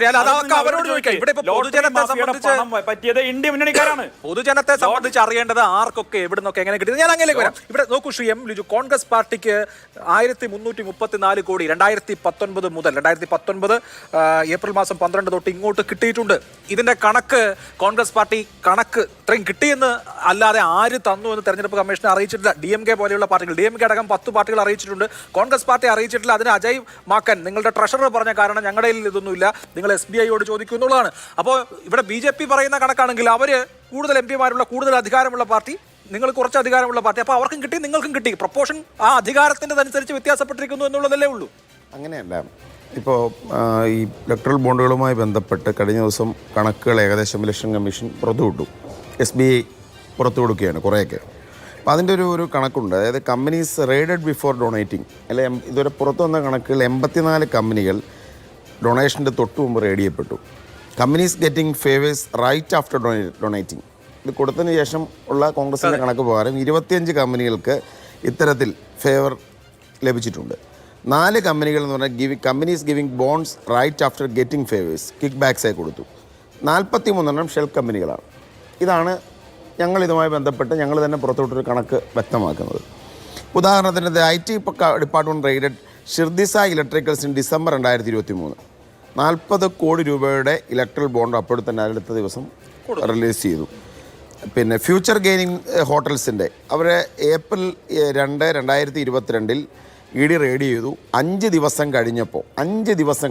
പറ്റിയത് ഇന്ത്യ മുന്നണിക്കാരാണ്. പൊതുജനത്തെ സംബന്ധിച്ച് അറിയേണ്ടത് ആർക്കൊക്കെ എവിടെ നിന്നൊക്കെ എങ്ങനെ കിട്ടിയത്. ഞാൻ അങ്ങനെ വരാം. ഇവിടെ നോക്കൂ ശ്രീ എം ലിജു, കോൺഗ്രസ് പാർട്ടിക്ക് 1334 കോടി 2019 മുതൽ 2019 ഏപ്രിൽ മാസം 12 തൊട്ട് ഇങ്ങോട്ട് കിട്ടിയിട്ടുണ്ട്. ഇതിന്റെ കണക്ക് കോൺഗ്രസ് പാർട്ടി ഇത്രയും കിട്ടിയെന്ന് അല്ലാതെ ആര് തന്നു എന്ന് തെരഞ്ഞെടുപ്പ് കമ്മീഷനെ അറിയിച്ചിട്ടില്ല. DMK പോലെയുള്ള പാർട്ടികൾ, DMK അടക്കം 10 പാർട്ടികൾ അറിയിച്ചിട്ടുണ്ട്. കോൺഗ്രസ് പാർട്ടി അറിയിച്ചിട്ടില്ല. അതിന് അജയ് മാക്കൻ നിങ്ങളുടെ ട്രഷറർ പറഞ്ഞ കാരണം ഞങ്ങളുടെ ഇതൊന്നുമില്ല, നിങ്ങൾ SBIയോട് ചോദിക്കും എന്നുള്ളതാണ്. അപ്പോൾ ഇവിടെ BJP പറയുന്ന കണക്കാണെങ്കിൽ അവര് കൂടുതൽ MP-മാരുള്ള കൂടുതൽ അധികാരമുള്ള പാർട്ടി, നിങ്ങൾ കുറച്ച് അധികാരമുള്ള പാർട്ടി. അപ്പോൾ അവർക്കും കിട്ടി, നിങ്ങൾക്കും കിട്ടി. പ്രപ്പോർഷൻ ആ അധികാരത്തിന്റെ അനുസരിച്ച് വ്യത്യാസപ്പെട്ടിരിക്കുന്നു എന്നുള്ളതല്ലേ ഉള്ളൂ. അങ്ങനെയല്ല. ഇപ്പോൾ ഈ ഇലക്ട്രൽ ബോണ്ടുകളുമായി ബന്ധപ്പെട്ട് കഴിഞ്ഞ ദിവസം കണക്കുകൾ ഏകദേശം ഇലക്ഷൻ കമ്മീഷൻ പുറത്തുവിട്ടു. SBI പുറത്തു കൊടുക്കുകയാണ് കുറേയൊക്കെ. അപ്പോൾ അതിൻ്റെ ഒരു കണക്കുണ്ട്. അതായത് കമ്പനീസ് റെയ്ഡഡ് ബിഫോർ ഡൊണേറ്റിംഗ്, അല്ലെ ഇതുവരെ പുറത്തു വന്ന കണക്കുകൾ 84 കമ്പനികൾ ഡൊണേഷൻ്റെ തൊട്ട് മുമ്പ് റെയ്ഡ് ചെയ്യപ്പെട്ടു. Companies getting favours right after donating, ഇത് കൊടുത്തതിന് ശേഷം ഉള്ള കോൺഗ്രസിൻ്റെ കണക്ക് പ്രകാരം 25 കമ്പനികൾക്ക് ഇത്തരത്തിൽ ഫേവർ ലഭിച്ചിട്ടുണ്ട്. 4 കമ്പനികൾ എന്ന് പറഞ്ഞാൽ companies giving bonds right after getting favours kick ബാക്സായി കൊടുത്തു. 43 ഷെൽ കമ്പനികളാണ്. ഇതാണ് ഞങ്ങൾ ഇതുമായി ബന്ധപ്പെട്ട് ഞങ്ങൾ തന്നെ പുറത്തുവിട്ടൊരു കണക്ക് വ്യക്തമാക്കുന്നത്. ഉദാഹരണത്തിന് IT ഡിപ്പാർട്ട്മെൻറ്റ് റെയ്ഡഡ് ഷിർദിസ ഇലക്ട്രിക്കൽസ് ഇൻ ഡിസംബർ 2023 40 കോടി രൂപയുടെ ഇലക്ട്രൽ ബോണ്ട് അപ്പോൾ തന്നെ അടുത്ത ദിവസം റിലീസ് ചെയ്തു. പിന്നെ ഫ്യൂച്ചർ ഗെയിനിങ് ഹോട്ടൽസിൻ്റെ അവരെ ഏപ്രിൽ 2, 2022 ED റെയ്ഡ് ചെയ്തു. 5 ദിവസം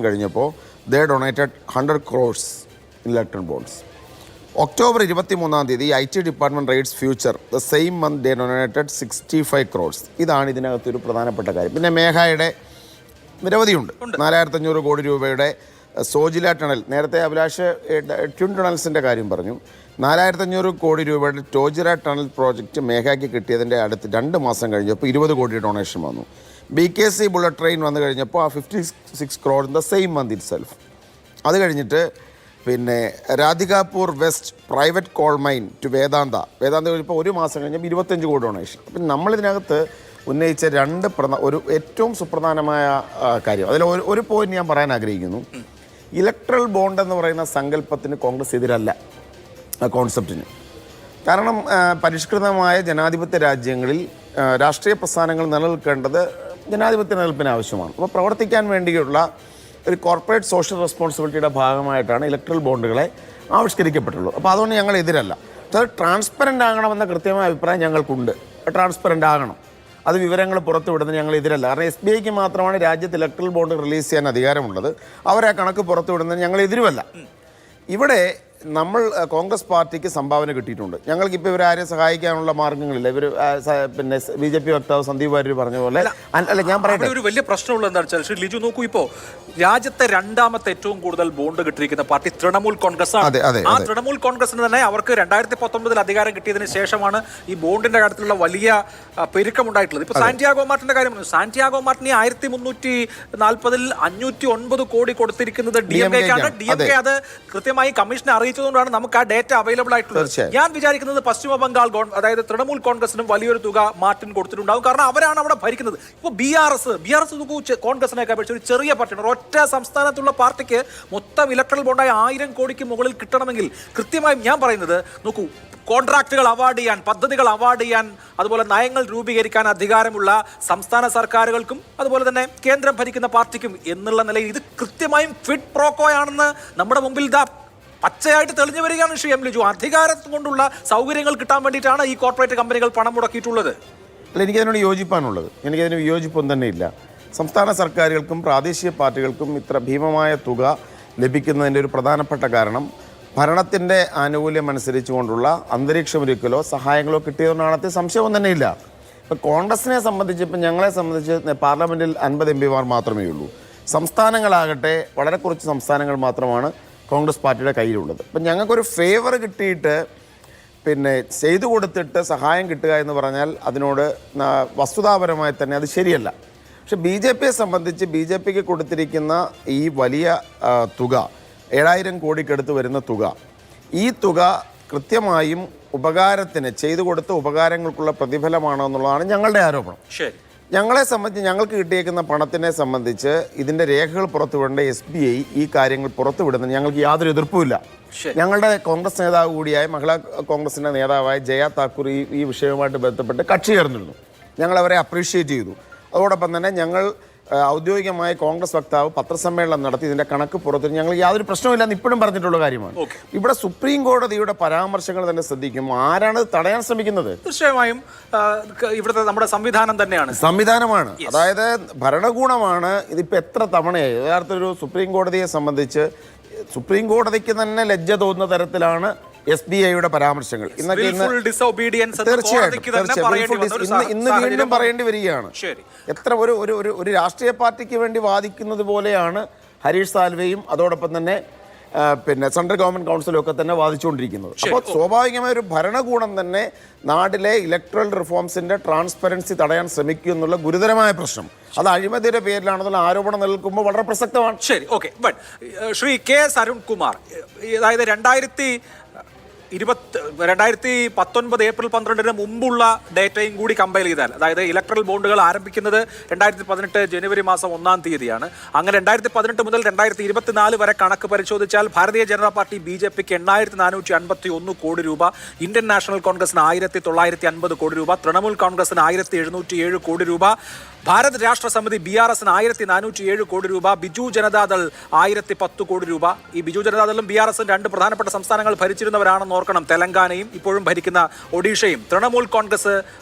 കഴിഞ്ഞപ്പോൾ they donated 100 crores in electoral bonds. October 23 IT department raids Future the same month day donated 65 crores. ഇതാണ് ഇതിനകത്തൊരു പ്രധാനപ്പെട്ട കാര്യം. പിന്നെ മേഘയുടെ നിരവധിയുണ്ട്. 4500 കോടി രൂപയുടെ സോജില ടണൽ, നേരത്തെ അഭിലാഷ് ട്വിൻ ടണൽസിൻ്റെ കാര്യം പറഞ്ഞു. 4500 കോടി രൂപയുടെ ടോജിറ ടണൽ പ്രോജക്റ്റ് മേഘയ്ക്ക് കിട്ടിയതിൻ്റെ അടുത്ത് 2 മാസം കഴിഞ്ഞപ്പോൾ 20 കോടി ഡൊണേഷൻ വന്നു. BKC ബുള്ളറ്റ് ട്രെയിൻ വന്നു കഴിഞ്ഞപ്പോൾ ആ 56 crores ദ സെയിം മന്ത് ഇറ്റ് സെൽഫ്. അത് കഴിഞ്ഞിട്ട് പിന്നെ Radhikapur West private coal mine to Vedanta കഴിഞ്ഞപ്പോൾ 1 മാസം കഴിഞ്ഞപ്പോൾ 25 കോടി ഡൊണേഷൻ. അപ്പം നമ്മളിതിനകത്ത് ഉന്നയിച്ച ഒരു ഏറ്റവും സുപ്രധാനമായ കാര്യം, അതിൽ ഒരു പോയിന്റ് ഞാൻ പറയാൻ ആഗ്രഹിക്കുന്നു. ഇലക്ട്രൽ ബോണ്ട് എന്ന് പറയുന്ന സങ്കല്പത്തിന് കോൺഗ്രസ് എതിരല്ല, കോൺസെപ്റ്റിന്. കാരണം പരിഷ്കൃതമായ ജനാധിപത്യ രാജ്യങ്ങളിൽ രാഷ്ട്രീയ പ്രസ്ഥാനങ്ങൾ നിലനിൽക്കേണ്ടത് ജനാധിപത്യ നിലനിൽപ്പിന് ആവശ്യമാണ്. അപ്പോൾ പ്രവർത്തിക്കാൻ വേണ്ടിയുള്ള ഒരു കോർപ്പറേറ്റ് സോഷ്യൽ റെസ്പോൺസിബിലിറ്റിയുടെ ഭാഗമായിട്ടാണ് ഇലക്ട്രൽ ബോണ്ടുകളെ ആവിഷ്കരിക്കപ്പെട്ടുള്ളൂ. അപ്പോൾ അതുകൊണ്ട് ഞങ്ങൾ എതിരല്ല. അത് ട്രാൻസ്പെറൻ്റ് ആകണമെന്ന കൃത്യമായ അഭിപ്രായം ഞങ്ങൾക്കുണ്ട്. ട്രാൻസ്പെറൻ്റ് ആകണം, അത് വിവരങ്ങൾ പുറത്തുവിടുന്നത് ഞങ്ങൾ എതിരല്ല. കാരണം SBIക്ക് മാത്രമാണ് രാജ്യത്ത് ഇലക്ട്രൽ ബോണ്ട് റിലീസ് ചെയ്യാൻ അധികാരമുള്ളത്. അവരെ കണക്ക് പുറത്തുവിടുന്നത് ഞങ്ങൾ എതിരുമല്ല. ഇവിടെ നമ്മൾ കോൺഗ്രസ് പാർട്ടിക്ക് സംഭാവന കിട്ടിയിട്ടുണ്ട്. ഞങ്ങൾക്കിപ്പോൾ ഇവരാരെയും സഹായിക്കാനുള്ള മാർഗ്ഗങ്ങളില്ല. ഇവർ പിന്നെ BJP വക്താവ് സന്ദീപ് വാര്യർ പറഞ്ഞ പോലെ അല്ല. ഞാൻ പറയട്ടെ, ഒരു വലിയ പ്രശ്നമുള്ള എന്താണെന്ന് വെച്ചാൽ ശ്രീ ലിജു നോക്കൂ, ഇപ്പോൾ രാജ്യത്തെ 2ാമത്തെ ഏറ്റവും കൂടുതൽ ബോണ്ട് കിട്ടിയിരിക്കുന്ന പാർട്ടി തൃണമൂൽ കോൺഗ്രസ് ആണ്. ആ തൃണമൂൽ കോൺഗ്രസിന് തന്നെ അവർക്ക് 2019 അധികാരം കിട്ടിയതിന് ശേഷമാണ് ഈ ബോണ്ടിന്റെ കാര്യത്തിലുള്ള വലിയ പെരുക്കമുണ്ടായിട്ടുള്ളത്. ഇപ്പൊ സാന്റിയാഗോ മാർട്ടിന്റെ കാര്യം പറഞ്ഞു. സാന്റിയാഗോ മാർട്ടിന് 1340 509 കോടി കൊടുത്തിരിക്കുന്നത് DMK-ക്കാണ്. DMK അത് കൃത്യമായി കമ്മീഷനെ അറിയിച്ചതുകൊണ്ടാണ് നമുക്ക് ആ ഡേറ്റ അവൈലബിൾ ആയിട്ടുള്ളത്. ഞാൻ വിചാരിക്കുന്നത് പശ്ചിമ ബംഗാൾ അതായത് തൃണമൂൽ കോൺഗ്രസിനും വലിയൊരു തുക മാർട്ടിൻ കൊടുത്തിട്ടുണ്ടാകും. കാരണം അവരാണ് അവിടെ ഭരിക്കുന്നത്. ഇപ്പോൾ ബി ആർ എസ് കോൺഗ്രസിനൊക്കെ അപേക്ഷിച്ച് ഒരു ചെറിയ പാർട്ടിയാണ്. ഒറ്റ സംസ്ഥാനത്തുള്ള പാർട്ടിക്ക് മൊത്തം ഇലക്ട്രൽ ബോണ്ടായി 1000 കോടിക്ക് മുകളിൽ കിട്ടണമെങ്കിൽ കൃത്യമായും ഞാൻ പറയുന്നത് നോക്കൂ, കോൺട്രാക്റ്റുകൾ അവാർഡ് ചെയ്യാൻ, പദ്ധതികൾ അവാർഡ് ചെയ്യാൻ, അതുപോലെ നയങ്ങൾ രൂപീകരിക്കാൻ അധികാരമുള്ള സംസ്ഥാന സർക്കാരുകൾക്കും അതുപോലെ തന്നെ കേന്ദ്രം ഭരിക്കുന്ന പാർട്ടിക്കും എന്നുള്ള നിലയിൽ ഇത് കൃത്യമായും ഫിറ്റ് പ്രോക്കോയാണെന്ന് നമ്മുടെ മുമ്പിൽ ഇതാ പച്ചയായിട്ട് തെളിഞ്ഞു വരികയാണ്. ശ്രീ എം ലിജു, അധികാരം കൊണ്ടുള്ള സൗകര്യങ്ങൾ കിട്ടാൻ വേണ്ടിയിട്ടാണ് ഈ കോർപ്പറേറ്റ് കമ്പനികൾ പണം മുടക്കിയിട്ടുള്ളത്. അല്ല, എനിക്കതിനോട് യോജിപ്പാനുള്ളത്. എനിക്കതിന് വിയോജിപ്പൊന്നും തന്നെ ഇല്ല. സംസ്ഥാന സർക്കാരുകൾക്കും പ്രാദേശിക പാർട്ടികൾക്കും ഇത്ര ഭീമമായ തുക ലഭിക്കുന്നതിൻ്റെ ഒരു പ്രധാനപ്പെട്ട കാരണം ഭരണത്തിൻ്റെ ആനുകൂല്യം അനുസരിച്ചുകൊണ്ടുള്ള അന്തരീക്ഷമൊരുക്കലോ സഹായങ്ങളോ കിട്ടിയതുകൊണ്ടാണത്തെ സംശയമൊന്നും തന്നെ ഇല്ല. ഇപ്പം കോൺഗ്രസിനെ സംബന്ധിച്ച്, ഇപ്പം ഞങ്ങളെ സംബന്ധിച്ച് പാർലമെൻറ്റിൽ 50 എംപിമാർ മാത്രമേ ഉള്ളൂ. സംസ്ഥാനങ്ങളാകട്ടെ വളരെ കുറച്ച് സംസ്ഥാനങ്ങൾ മാത്രമാണ് കോൺഗ്രസ് പാർട്ടിയുടെ കയ്യിലുള്ളത്. അപ്പം ഞങ്ങൾക്കൊരു ഫേവർ കിട്ടിയിട്ട് പിന്നെ ചെയ്തു കൊടുത്തിട്ട് സഹായം കിട്ടുക എന്ന് പറഞ്ഞാൽ അതിനോട് വസ്തുതാപരമായി തന്നെ അത് ശരിയല്ല. പക്ഷെ ബി ജെ പിയെ സംബന്ധിച്ച് ബി ജെ പിക്ക് കൊടുത്തിരിക്കുന്ന ഈ വലിയ തുക 7000 കോടിക്കടുത്ത് വരുന്ന തുക, ഈ തുക കൃത്യമായും ഉപകാരത്തിന് ചെയ്തു കൊടുത്ത ഉപകാരങ്ങൾക്കുള്ള പ്രതിഫലമാണോ എന്നുള്ളതാണ് ഞങ്ങളുടെ ആരോപണം. ശരി, ഞങ്ങളെ സംബന്ധിച്ച് ഞങ്ങൾക്ക് കിട്ടിയേക്കുന്ന പണത്തിനെ സംബന്ധിച്ച് ഇതിൻ്റെ രേഖകൾ പുറത്തുവിടേണ്ട SBI ഈ കാര്യങ്ങൾ പുറത്തുവിടുന്നതിന് ഞങ്ങൾക്ക് യാതൊരു എതിർപ്പുമില്ല. ഞങ്ങളുടെ കോൺഗ്രസ് നേതാവ് കൂടിയായ മഹിളാ കോൺഗ്രസിൻ്റെ നേതാവായ ജയ താക്കൂർ ഈ വിഷയവുമായിട്ട് ബന്ധപ്പെട്ട് കക്ഷി ചേർന്നിരുന്നു. ഞങ്ങളവരെ അപ്രീഷിയേറ്റ് ചെയ്തു. അതോടൊപ്പം തന്നെ ഞങ്ങൾ ഔദ്യോഗികമായ കോൺഗ്രസ് വക്താവ് പത്രസമ്മേളനം നടത്തി ഇതിന്റെ കണക്ക് പുറത്തു. ഞങ്ങൾ യാതൊരു പ്രശ്നമില്ലെന്ന് ഇപ്പോഴും പറഞ്ഞിട്ടുള്ള കാര്യമാണ്. ഇവിടെ സുപ്രീം കോടതിയുടെ പരാമർശങ്ങൾ തന്നെ ശ്രദ്ധിക്കും. ആരാണ് തടയാൻ ശ്രമിക്കുന്നത്? തീർച്ചയായും ഇവിടുത്തെ നമ്മുടെ സംവിധാനം തന്നെയാണ്, സംവിധാനമാണ്. അതായത് ഭരണകൂടമാണ്. ഇതിപ്പോ എത്ര തവണയായി യഥാർത്ഥ ഒരു സുപ്രീം കോടതിയെ സംബന്ധിച്ച് സുപ്രീം കോടതിക്ക് തന്നെ ലജ്ജ തോന്നുന്ന തരത്തിലാണ് SBIയുടെ പരാമർശങ്ങൾ. ഇന്ന് വീണ്ടും പറയേണ്ടി വരികയാണ്. എത്ര ഒരു രാഷ്ട്രീയ പാർട്ടിക്ക് വേണ്ടി വാദിക്കുന്നത് പോലെയാണ് ഹരീഷ് സാൽവെയും അതോടൊപ്പം തന്നെ പിന്നെ സെൻട്രൽ ഗവൺമെന്റ് കൗൺസിലും ഒക്കെ തന്നെ വാദിച്ചുകൊണ്ടിരിക്കുന്നത്. അപ്പോൾ സ്വാഭാവികമായ ഒരു ഭരണകൂടം തന്നെ നാട്ടിലെ ഇലക്ട്രൽ റിഫോംസിന്റെ ട്രാൻസ്പെറൻസി തടയാൻ ശ്രമിക്കും എന്നുള്ള ഗുരുതരമായ പ്രശ്നം അത് അഴിമതിയുടെ പേരിലാണെന്നുള്ള ആരോപണം നിൽക്കുമ്പോൾ വളരെ പ്രസക്തമാണ്. ശരി, okay. But Shri K S Arunkumar, അതായത് 2019 ഏപ്രിൽ 12 മുമ്പുള്ള ഡേറ്റയും കൂടി കമ്പയർ ചെയ്താൽ, അതായത് ഇലക്ട്രൽ ബോണ്ടുകൾ ആരംഭിക്കുന്നത് 2018 ജനുവരി മാസം 1-ാം തീയതിയാണ്. അങ്ങനെ 2018 മുതൽ 2024 വരെ കണക്ക് പരിശോധിച്ചാൽ ഭാരതീയ ജനതാ പാർട്ടി BJPക്ക് 8451 കോടി രൂപ, ഇന്ത്യൻ നാഷണൽ കോൺഗ്രസിന് 1950 കോടി രൂപ, തൃണമൂൽ കോൺഗ്രസിന് 1707 കോടി രൂപ, ഭാരത് രാഷ്ട്ര സമിതി BRSന് 1407 കോടി രൂപ, ബിജു ജനതാദൾ 1010 കോടി രൂപ. ഈ ബിജു ജനതാദളും BRSും രണ്ട് പ്രധാനപ്പെട്ട സംസ്ഥാനങ്ങൾ ഭരിച്ചിരുന്നവരാണെന്ന് ഓർക്കണം. തെലങ്കാനയും ഇപ്പോഴും ഭരിക്കുന്ന ഒഡീഷയും. തൃണമൂൽ കോൺഗ്രസ്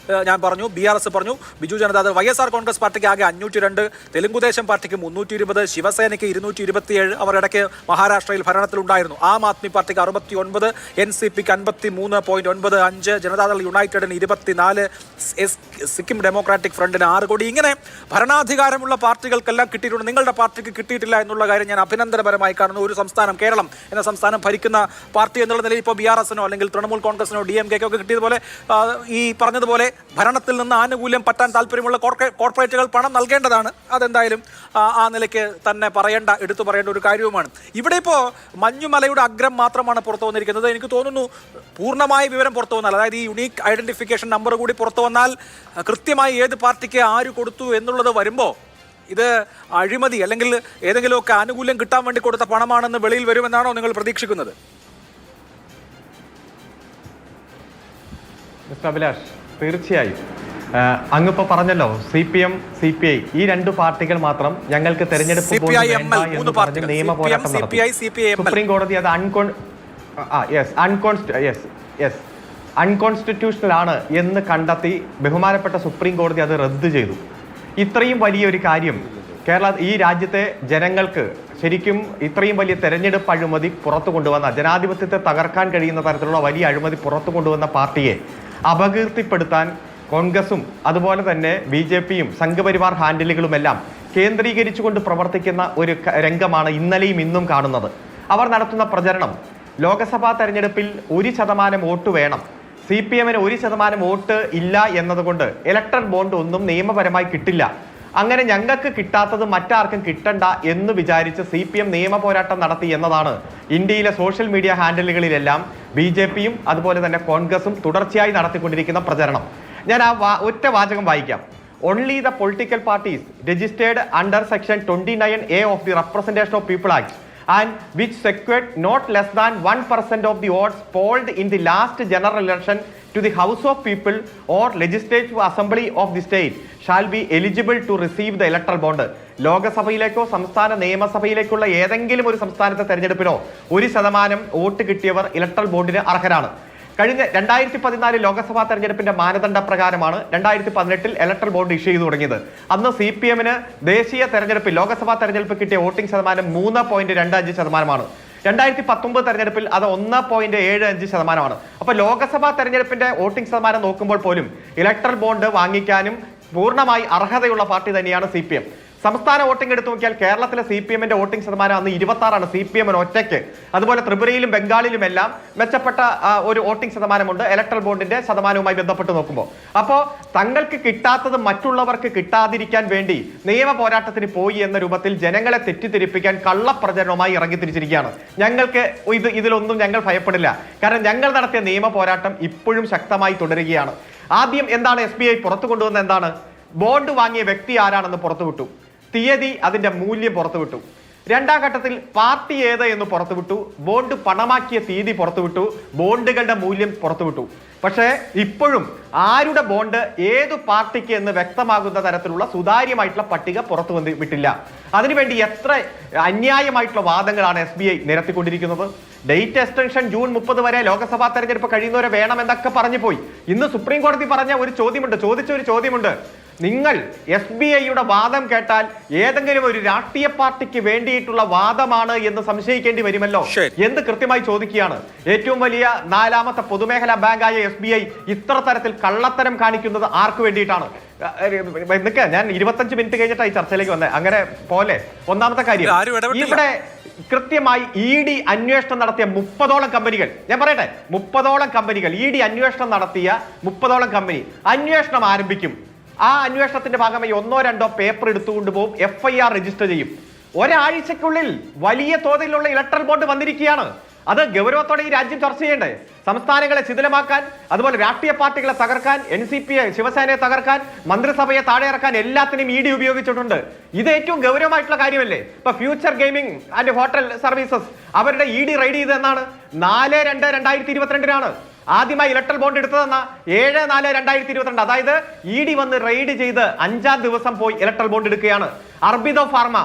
ഞാൻ പറഞ്ഞു, BRS പറഞ്ഞു, ബിജു ജനതാദൾ. YSR കോൺഗ്രസ് പാർട്ടിക്ക് ആകെ 502, തെലുങ്കുദേശം പാർട്ടിക്ക് 320, ശിവസേനയ്ക്ക് 227. അവർ ഇടയ്ക്ക് മഹാരാഷ്ട്രയിൽ ഭരണത്തിലുണ്ടായിരുന്നു. ആം ആദ്മി പാർട്ടിക്ക് 69, NCPക്ക് 53.95, ജനതാദൾ യുണൈറ്റഡിന് 24, സിക്കിം ഡെമോക്രാറ്റിക് ഫ്രണ്ടിന് 6 കോടി. ഇങ്ങനെ ഭരണാധികാരമുള്ള പാർട്ടികൾക്കെല്ലാം കിട്ടിയിട്ടുണ്ട്. നിങ്ങളുടെ പാർട്ടിക്ക് കിട്ടിയിട്ടില്ല എന്നുള്ള കാര്യം ഞാൻ അഭിനന്ദനപരമായി കാണുന്നു. ഒരു സംസ്ഥാനം, കേരളം എന്ന സംസ്ഥാനം ഭരിക്കുന്ന പാർട്ടി എന്നുള്ള നിലയിൽ ഇപ്പോൾ BRSനോ അല്ലെങ്കിൽ തൃണമൂൽ കോൺഗ്രസിനോ DMKക്കോ ഒക്കെ കിട്ടിയതുപോലെ ഈ പറഞ്ഞതുപോലെ ഭരണത്തിൽ നിന്ന് ആനുകൂല്യം പറ്റാൻ താല്പര്യമുള്ള കോർപ്പറേറ്റുകൾ പണം നൽകേണ്ടതാണ്. അതെന്തായാലും ആ നിലയ്ക്ക് തന്നെ എടുത്തു പറയേണ്ട ഒരു കാര്യവുമാണ്. ഇവിടെ ഇപ്പോൾ മഞ്ഞുമലയുടെ അഗ്രം മാത്രമാണ് പുറത്തു വന്നിരിക്കുന്നത്. എനിക്ക് തോന്നുന്നു പൂർണ്ണമായ വിവരം പുറത്തു വന്നാൽ, അതായത് ഈ യുണീക്ക് ഐഡന്റിഫിക്കേഷൻ നമ്പർ കൂടി പുറത്തു വന്നാൽ കൃത്യമായി ഏത് പാർട്ടിക്ക് ആര് കൊടുത്തു എന്നുള്ളത് വരുമ്പോൾ ഇത് അഴിമതി അല്ലെങ്കിൽ ഏതെങ്കിലുമൊക്കെ ആനുകൂല്യം കിട്ടാൻ വേണ്ടി കൊടുത്ത പണമാണെന്ന് വെളിയിൽ വരുമെന്നാണോ നിങ്ങൾ പ്രതീക്ഷിക്കുന്നത്? മിസ്റ്റർ അഭിലാഷ്, തീർച്ചയായും അങ്ങിപ്പോൾ പറഞ്ഞല്ലോ, CPM CPI ഈ രണ്ട് പാർട്ടികൾ മാത്രം ഞങ്ങൾക്ക് തെരഞ്ഞെടുപ്പ് നിയമ പോരാട്ടം നടത്തി. സുപ്രീം കോടതി അത് അൺകോൺസ്റ്റിറ്റ്യൂഷണൽ ആണ് എന്ന് കണ്ടെത്തി ബഹുമാനപ്പെട്ട സുപ്രീം കോടതി അത് റദ്ദു ചെയ്തു. ഇത്രയും വലിയൊരു കാര്യം ഈ രാജ്യത്തെ ജനങ്ങൾക്ക് ശരിക്കും ഇത്രയും വലിയ തെരഞ്ഞെടുപ്പ് അഴിമതി പുറത്തു കൊണ്ടുവന്ന, ജനാധിപത്യത്തെ തകർക്കാൻ കഴിയുന്ന തരത്തിലുള്ള വലിയ അഴിമതി പുറത്തു കൊണ്ടുവന്ന പാർട്ടിയെ അപകീർത്തിപ്പെടുത്താൻ കോൺഗ്രസും അതുപോലെ തന്നെ BJPയും സംഘപരിവാർ ഹാൻഡിലുകളുമെല്ലാം കേന്ദ്രീകരിച്ചുകൊണ്ട് പ്രവർത്തിക്കുന്ന ഒരു രംഗമാണ് ഇന്നലെയും ഇന്നും കാണുന്നത്. അവർ നടത്തുന്ന പ്രചരണം ലോക്സഭാ തെരഞ്ഞെടുപ്പിൽ 1% വോട്ട് വേണം, CPMന് 1% വോട്ട് ഇല്ല എന്നതുകൊണ്ട് ഇലക്ട്രൽ ബോണ്ട് ഒന്നും നിയമപരമായി കിട്ടില്ല, അങ്ങനെ ഞങ്ങൾക്ക് കിട്ടാത്തത് മറ്റാർക്കും കിട്ടണ്ട എന്ന് വിചാരിച്ച് CPM നിയമ പോരാട്ടം നടത്തി എന്നതാണ് ഇന്ത്യയിലെ സോഷ്യൽ മീഡിയ ഹാൻഡിലുകളിലെല്ലാം BJPയും അതുപോലെ തന്നെ കോൺഗ്രസും തുടർച്ചയായി നടത്തിക്കൊണ്ടിരിക്കുന്ന പ്രചരണം. ഞാൻ ഒറ്റ വാചകം വായിക്കാം. Only the political parties registered under Section 29A of the Representation of People Act and which secured not less than 1% of the votes polled in the last general election to the House of People or Legislative Assembly of the state shall be eligible to receive the electoral bond. ലോകസഭയിലേക്കോ സംസ്ഥാന നിയമസഭയിലേക്കുള്ള ഏതെങ്കിലും ഒരു സംസ്ഥാനത്തെ തെരഞ്ഞെടുപ്പിനോ 1% vote കിട്ടിയവർ electoral ബോണ്ടിന് അർഹരാണ്. കഴിഞ്ഞ 2014 ലോക്സഭാ തെരഞ്ഞെടുപ്പിന്റെ മാനദണ്ഡ പ്രകാരമാണ് 2018 electoral bond issue ചെയ്തു തുടങ്ങിയത്. അന്ന് CPMന് ദേശീയ തെരഞ്ഞെടുപ്പിൽ ലോക്സഭാ തെരഞ്ഞെടുപ്പ് കിട്ടിയ വോട്ടിംഗ് ശതമാനം 3.25%. 2019 തെരഞ്ഞെടുപ്പിൽ അത് 1.75%. അപ്പൊ ലോക്സഭാ തെരഞ്ഞെടുപ്പിന്റെ വോട്ടിംഗ് ശതമാനം നോക്കുമ്പോൾ പോലും ഇലക്ട്രൽ ബോണ്ട് വാങ്ങിക്കാനും പൂർണ്ണമായി അർഹതയുള്ള പാർട്ടി തന്നെയാണ് CPM. സംസ്ഥാന വോട്ടിംഗ് എടുത്തു നോക്കിയാൽ കേരളത്തിലെ CPMന്റെ വോട്ടിംഗ് ശതമാനം അന്ന് 26 CPMന് ഒറ്റയ്ക്ക്. അതുപോലെ ത്രിപുരയിലും ബംഗാളിലും എല്ലാം മെച്ചപ്പെട്ട ഒരു വോട്ടിംഗ് ശതമാനമുണ്ട് ഇലക്ട്രൽ ബോണ്ടിന്റെ ശതമാനവുമായി ബന്ധപ്പെട്ട് നോക്കുമ്പോൾ. അപ്പോൾ തങ്ങൾക്ക് കിട്ടാത്തത് മറ്റുള്ളവർക്ക് കിട്ടാതിരിക്കാൻ വേണ്ടി നിയമ പോരാട്ടത്തിന് പോയി എന്ന രൂപത്തിൽ ജനങ്ങളെ തെറ്റിദ്ധരിപ്പിക്കാൻ കള്ളപ്രചരണവുമായി ഇറങ്ങിത്തിരിച്ചിരിക്കുകയാണ്. ഞങ്ങൾക്ക് ഇതിലൊന്നും ഞങ്ങൾ ഭയപ്പെടില്ല. കാരണം ഞങ്ങൾ നടത്തിയ നിയമ പോരാട്ടം ഇപ്പോഴും ശക്തമായി തുടരുകയാണ്. ആദ്യം എന്താണ് SBI പുറത്തു കൊണ്ടുവന്ന എന്താണ്? ബോണ്ട് വാങ്ങിയ വ്യക്തി ആരാണെന്ന് പുറത്തുവിട്ടു, തീയതി, അതിന്റെ മൂല്യം പുറത്തുവിട്ടു. രണ്ടാം ഘട്ടത്തിൽ പാർട്ടി ഏത് എന്ന് പുറത്തുവിട്ടു, ബോണ്ട് പണമാക്കിയ തീയതി പുറത്തുവിട്ടു, ബോണ്ടുകളുടെ മൂല്യം പുറത്തുവിട്ടു. പക്ഷേ ഇപ്പോഴും ആരുടെ ബോണ്ട് ഏതു പാർട്ടിക്ക് എന്ന് വ്യക്തമാകുന്ന തരത്തിലുള്ള സുതാര്യമായിട്ടുള്ള പട്ടിക പുറത്തു വിട്ടില്ല. അതിനുവേണ്ടി എത്ര അന്യായമായിട്ടുള്ള വാദങ്ങളാണ് SBI നിരത്തിക്കൊണ്ടിരിക്കുന്നത്. ഡേറ്റ് എക്സ്റ്റൻഷൻ ജൂൺ 30 വരെ ലോക്സഭാ തെരഞ്ഞെടുപ്പ് കഴിയുന്നവരെ വേണമെന്നൊക്കെ പറഞ്ഞു പോയി. ഇന്ന് സുപ്രീം കോടതി പറഞ്ഞ ഒരു ചോദ്യമുണ്ട്. നിങ്ങൾ SBIയുടെ വാദം കേട്ടാൽ ഏതെങ്കിലും ഒരു രാഷ്ട്രീയ പാർട്ടിക്ക് വേണ്ടിയിട്ടുള്ള വാദമാണ് എന്ന് സംശയിക്കേണ്ടി വരുമല്ലോ എന്ന് കൃത്യമായി ചോദിക്കുകയാണ്. ഏറ്റവും വലിയ 4ാമത്തെ പൊതുമേഖലാ ബാങ്കായ SBI ഇത്ര തരത്തിൽ കള്ളത്തരം കാണിക്കുന്നത് ആർക്ക് വേണ്ടിയിട്ടാണ്? ഞാൻ 25 മിനിറ്റ് കഴിഞ്ഞിട്ടാണ് ഈ ചർച്ചയിലേക്ക് വന്നത്. അങ്ങനെ പോലെ ഒന്നാമത്തെ കാര്യം, ഇവിടെ കൃത്യമായി ED അന്വേഷണം നടത്തിയ 30ഓളം കമ്പനികൾ, ഞാൻ പറയട്ടെ, 30ഓളം കമ്പനികൾ, ED അന്വേഷണം നടത്തിയ 30ഓളം കമ്പനി അന്വേഷണം ആരംഭിക്കും. ആ അന്വേഷണത്തിന്റെ ഭാഗമായി 1-2 പേപ്പർ എടുത്തുകൊണ്ട് പോകും, FIR രജിസ്റ്റർ ചെയ്യും. ഒരാഴ്ചക്കുള്ളിൽ വലിയ തോതിലുള്ള ഇലക്ട്രൽ ബോണ്ട് വന്നിരിക്കുകയാണ്. അത് ഗൗരവത്തോടെ ഈ രാജ്യം ചർച്ച ചെയ്യണ്ടേ? സംസ്ഥാനങ്ങളെ ശിഥിലമാക്കാൻ, അതുപോലെ രാഷ്ട്രീയ പാർട്ടികളെ തകർക്കാൻ, NCP ശിവസേനയെ തകർക്കാൻ, മന്ത്രിസഭയെ താഴെ ഇറക്കാൻ എല്ലാത്തിനും ED ഉപയോഗിച്ചിട്ടുണ്ട്. ഇത് ഏറ്റവും ഗൗരവമായിട്ടുള്ള കാര്യമല്ലേ? ഇപ്പൊ future gaming and hotel services അവരുടെ ED റൈഡ് ചെയ്ത് എന്നാണ്? 4/2/2022 ആദ്യമായി ഇലക്ട്രൽ ബോണ്ട് എടുത്തതെന്ന 7/4/2022. അതായത് ED വന്ന് റെയ്ഡ് ചെയ്ത് 5ാം ദിവസം പോയി ഇലക്ട്രൽ ബോണ്ട് എടുക്കുകയാണ്. Aurobindo Pharma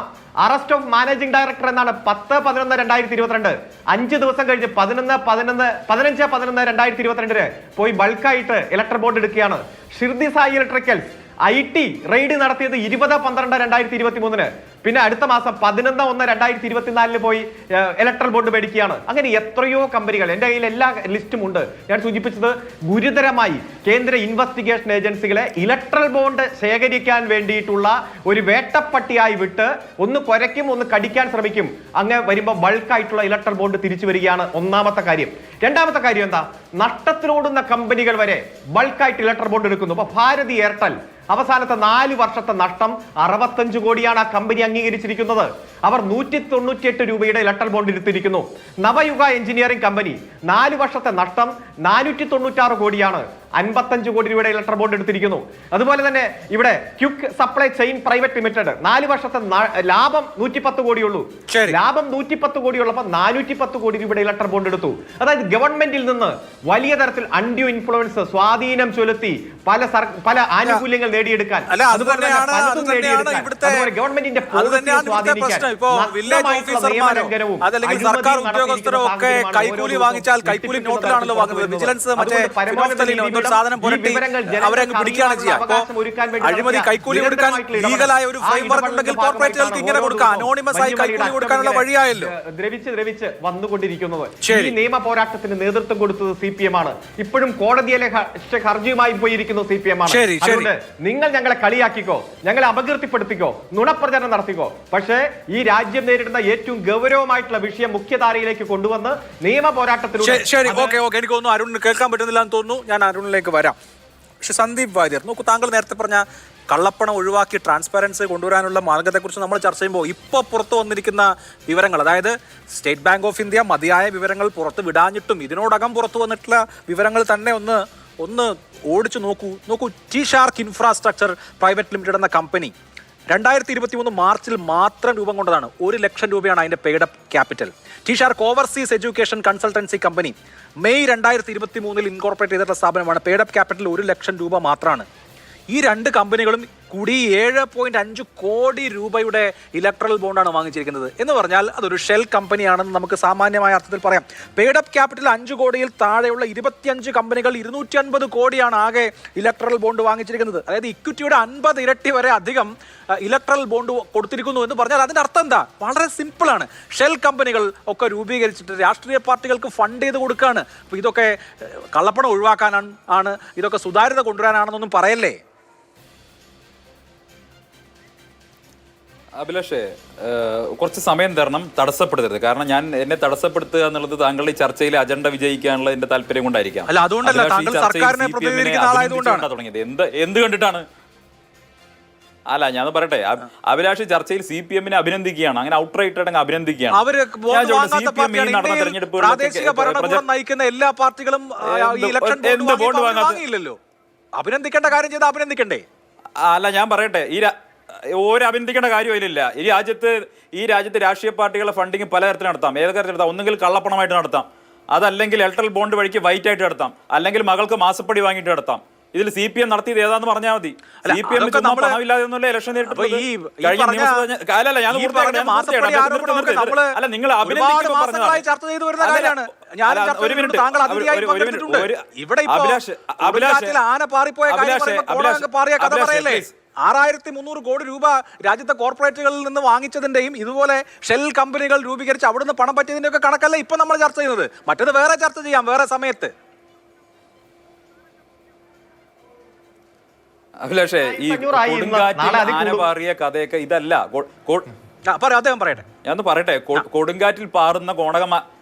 arrest of managing director എന്നാണ് 10/11/2022. 5 ദിവസം കഴിഞ്ഞ് 15/11/2022 പോയി ബൾക്കായിട്ട് ഇലക്ട്രൽ ബോണ്ട് എടുക്കുകയാണ്. Shirdi Sai electricals IT raid നടത്തിയത് 20/12/2023. പിന്നെ അടുത്ത മാസം 11/1/2024 പോയി ഇലക്ട്രൽ ബോണ്ട് മേടിക്കുകയാണ്. അങ്ങനെ എത്രയോ കമ്പനികൾ, എൻ്റെ കയ്യിൽ എല്ലാ ലിസ്റ്റും ഉണ്ട്. ഞാൻ സൂചിപ്പിച്ചത് ഗുരുതരമായി കേന്ദ്ര ഇൻവെസ്റ്റിഗേഷൻ ഏജൻസികളെ ഇലക്ട്രൽ ബോണ്ട് ശേഖരിക്കാൻ വേണ്ടിയിട്ടുള്ള ഒരു വേട്ടപ്പട്ടിയായി വിട്ട് ഒന്ന് കുരയ്ക്കും, ഒന്ന് കടിക്കാൻ ശ്രമിക്കും. അങ്ങനെ വരുമ്പോൾ ബൾക്കായിട്ടുള്ള ഇലക്ട്രൽ ബോണ്ട് തിരിച്ചു വരികയാണ്. ഒന്നാമത്തെ കാര്യം. രണ്ടാമത്തെ കാര്യം എന്താ? നഷ്ടത്തിലോടുന്ന കമ്പനികൾ വരെ ബൾക്കായിട്ട് ഇലക്ട്രൽ ബോണ്ട് എടുക്കുന്നു. അപ്പൊ ഭാരതി എയർടെൽ അവസാനത്തെ 4 വർഷത്തെ നഷ്ടം 65 കോടിയാണ് ആ കമ്പനി അംഗീകരിച്ചിരിക്കുന്നത്. അവർ 198 രൂപയുടെ ഇലക്ട്രൽ ബോണ്ട് എടുത്തിരിക്കുന്നു. നവയുഗ എഞ്ചിനീയറിംഗ് കമ്പനി 4 വർഷത്തെ നഷ്ടം 496 കോടിയാണ്, 55 കോടി രൂപയുടെ ഇലക്ട്രൽ ബോണ്ട് എടുത്തിരിക്കുന്നു. അതുപോലെ തന്നെ ഇവിടെ quick supply chain private limited 4 വർഷത്തെ ലാഭം 110 കോടിയുള്ളൂ. ലാഭം 110 കോടിയുള്ളപ്പോൾ 410 കോടി രൂപയുടെ ഇലക്ട്രൽ ബോണ്ട് എടുത്തു. അതായത് ഗവൺമെന്റിൽ നിന്ന് വലിയ തരത്തിൽ അൺഡ്യൂ ഇൻഫ്ലുവൻസ്, സ്വാധീനം ചെലുത്തി പല ആനുകൂല്യങ്ങൾ നേടിയെടുക്കാൻ, ഗവൺമെന്റിന്റെ സർക്കാർ ഉദ്യോഗസ്ഥരോ ഒക്കെ കൈക്കൂലി വാങ്ങിച്ചാൽ കൈക്കൂലി നോട്ടിലാണല്ലോ വാങ്ങുന്നത്. വിജിലൻസ് സാധനം പുരട്ടി അവരെ പിടിക്കുകയാണ് ചെയ്യുക. അപ്പോ അഴിമതി കൈക്കൂലി കൊടുക്കാൻ ലീഗലായ ഒരു ഫ്രെയിംവർക്ക് ഉണ്ടെങ്കിൽ കോർപ്പറേറ്റുകൾക്ക് ഇങ്ങനെ കൊടുക്കാം. അനോണിമസ് ആയി കൈക്കൂലി കൊടുക്കാനുള്ള വഴിയായല്ലോ. ദ്രവിച്ച് വന്നുകൊണ്ടിരിക്കുന്നത്. ഈ നിയമ പോരാട്ടത്തിന് നേതൃത്വം കൊടുത്തത് CPM ആണ്. ഇപ്പോഴും കോടതിയിലെ ഹർജിയുമായി പോയിരിക്കുന്നു CPM ആണ്. അതുകൊണ്ട് നിങ്ങൾ ഞങ്ങളെ കളിയാക്കിക്കോ, ഞങ്ങളെ അപകീർത്തിപ്പെടുത്തിക്കോ, നുണപ്രചരണം നടത്തിക്കോ, പക്ഷേ ഈ രാജ്യം നേരിടുന്ന ഏറ്റവും ഗൗരവമായിട്ടുള്ള വിഷയം മുഖ്യധാരയിലേക്ക് കൊണ്ടുവന്ന് നിയമ പോരാട്ടത്തിലൂടെ. ശരി, ഓക്കെ. എനിക്ക് തോന്നുന്നു അരുണിന് കേൾക്കാൻ പറ്റുന്നില്ല എന്ന് തോന്നുന്നു. ഞാൻ അരുണിലേക്ക് വരാം. പക്ഷെ സന്ദീപ് വാര്യർ, നോക്കൂ, താങ്കൾ നേരത്തെ പറഞ്ഞ കള്ളപ്പണം ഒഴിവാക്കി ട്രാൻസ്പാരൻസി കൊണ്ടുവരാനുള്ള മാർഗത്തെക്കുറിച്ച് നമ്മൾ ചർച്ച ചെയ്യുമ്പോൾ ഇപ്പോൾ പുറത്തു വന്നിരിക്കുന്ന വിവരങ്ങൾ, അതായത് സ്റ്റേറ്റ് ബാങ്ക് ഓഫ് ഇന്ത്യ മതിയായ വിവരങ്ങൾ പുറത്ത് വിടാഞ്ഞിട്ടും ഇതിനോടകം പുറത്തു വന്നിട്ടുള്ള വിവരങ്ങൾ തന്നെ ഒന്ന് ഓടിച്ചു നോക്കൂ. T shark infrastructure private limited എന്ന കമ്പനി 2023 മാർച്ചിൽ മാത്രം രൂപം കൊണ്ടതാണ്. 1 ലക്ഷം രൂപയാണ് അതിൻ്റെ paid-up capital. T shark overseas education consultancy company May 2023 incorporate ചെയ്തിട്ടുള്ള സ്ഥാപനമാണ്. പെയ്ഡപ്പ് ക്യാപിറ്റൽ 1 ലക്ഷം രൂപ മാത്രമാണ്. ഈ രണ്ട് കമ്പനികളും കൂടി 7.5 കോടി രൂപയുടെ ഇലക്ട്രൽ ബോണ്ടാണ് വാങ്ങിച്ചിരിക്കുന്നത്. എന്ന് പറഞ്ഞാൽ അതൊരു ഷെൽ കമ്പനിയാണെന്ന് നമുക്ക് സാമാന്യമായ അർത്ഥത്തിൽ പറയാം. പെയ്ഡപ്പ് ക്യാപിറ്റൽ 5 കോടിയിൽ താഴെയുള്ള 25 കമ്പനികൾ 250 കോടിയാണ് ആകെ ഇലക്ട്രൽ ബോണ്ട് വാങ്ങിച്ചിരിക്കുന്നത്. അതായത് ഇക്വിറ്റിയുടെ 50 ഇരട്ടി വരെ അധികം ഇലക്ട്രൽ ബോണ്ട് കൊടുത്തിരിക്കുന്നു എന്ന് പറഞ്ഞാൽ അതിൻ്റെ അർത്ഥം എന്താ? വളരെ സിമ്പിളാണ്. ഷെൽ കമ്പനികൾ ഒക്കെ രൂപീകരിച്ചിട്ട് രാഷ്ട്രീയ പാർട്ടികൾക്ക് ഫണ്ട് ചെയ്ത് കൊടുക്കുകയാണ്. അപ്പോൾ ഇതൊക്കെ കള്ളപ്പണം ഒഴിവാക്കാനാണ്, ഇതൊക്കെ സുതാര്യത കൊണ്ടുവരാനാണെന്നൊന്നും പറയല്ലേ. അഭിലാഷേ, കുറച്ച് സമയം തരണം, തടസ്സപ്പെടുത്തരുത്. കാരണം എന്നെ തടസ്സപ്പെടുത്തുക എന്നുള്ളത് താങ്കളുടെ ഈ ചർച്ചയിലെ അജണ്ട വിജയിക്കാനുള്ള എന്റെ താല്പര്യം കൊണ്ടായിരിക്കാം. അല്ല, അതുകൊണ്ടല്ല, താങ്കൾ സർക്കാരിനെ പ്രതിനിധീകരിക്കുന്ന ആളായതുകൊണ്ടാണ് തുടങ്ങിയത്. എന്ത് കണ്ടിട്ടാണ്? അല്ല, ഞാൻ പറയട്ടെ, അഭിലാഷ് ചർച്ചയിൽ CPM-നെ അഭിനന്ദിക്കുകയാണ്. അങ്ങനെ ഔട്ട്റൈറ്റ് അഭിനന്ദിക്കുകയാണ്. നടന്ന തെരഞ്ഞെടുപ്പ് നയിക്കുന്ന എല്ലാ പാർട്ടികളും ബോണ്ട് വാങ്ങിയില്ലല്ലോ. അഭിനന്ദിക്കേണ്ട കാര്യം ചെയ്ത് അഭിനന്ദിക്കണ്ടേ? അല്ല, ഞാൻ പറയട്ടെ, ഒരു അഭിനന്ദിക്കേണ്ട കാര്യമില്ല. ഈ രാജ്യത്ത് രാഷ്ട്രീയ പാർട്ടികളുടെ ഫണ്ടിങ് പലതരത്തിൽ നടത്താം. ഏതൊക്കെ തരത്തിൽ നടത്താം? ഒന്നുകിൽ കള്ളപ്പണമായിട്ട് നടത്താം, അതല്ലെങ്കിൽ ഇലക്ട്രൽ ബോണ്ട് വഴിക്ക് വൈറ്റ് ആയിട്ട് നടത്താം, അല്ലെങ്കിൽ മകൾക്ക് മാസപ്പടി വാങ്ങിയിട്ട് നടത്താം. ഇതിൽ CPM നടത്തിയത് ഏതാന്ന് പറഞ്ഞാൽ മതി. CPM പണമില്ലാതെ ഇലക്ഷൻ നിങ്ങൾ അഭിനന്ദിക്കുമ്പോൾ 6300 കോടി രൂപ രാജ്യത്തെ കോർപ്പറേറ്റുകളിൽ നിന്ന് വാങ്ങിച്ചതിന്റെയും ഇതുപോലെ ഷെൽ കമ്പനികൾ രൂപീകരിച്ച് അവിടുന്ന് പണം പറ്റിയതിന്റെ ഒക്കെ കണക്കല്ല ഇപ്പൊ നമ്മൾ ചർച്ച ചെയ്യുന്നത്. മറ്റത് വേറെ ചർച്ച ചെയ്യാം, വേറെ സമയത്ത്. അഭിലാഷേ, ഈ പാറിയ കഥയൊക്കെ ഇതല്ല. അദ്ദേഹം പറയട്ടെ. ഞാനൊന്ന് പറയട്ടെ. കൊടുങ്കാറ്റിൽ പാറുന്ന കോണകം,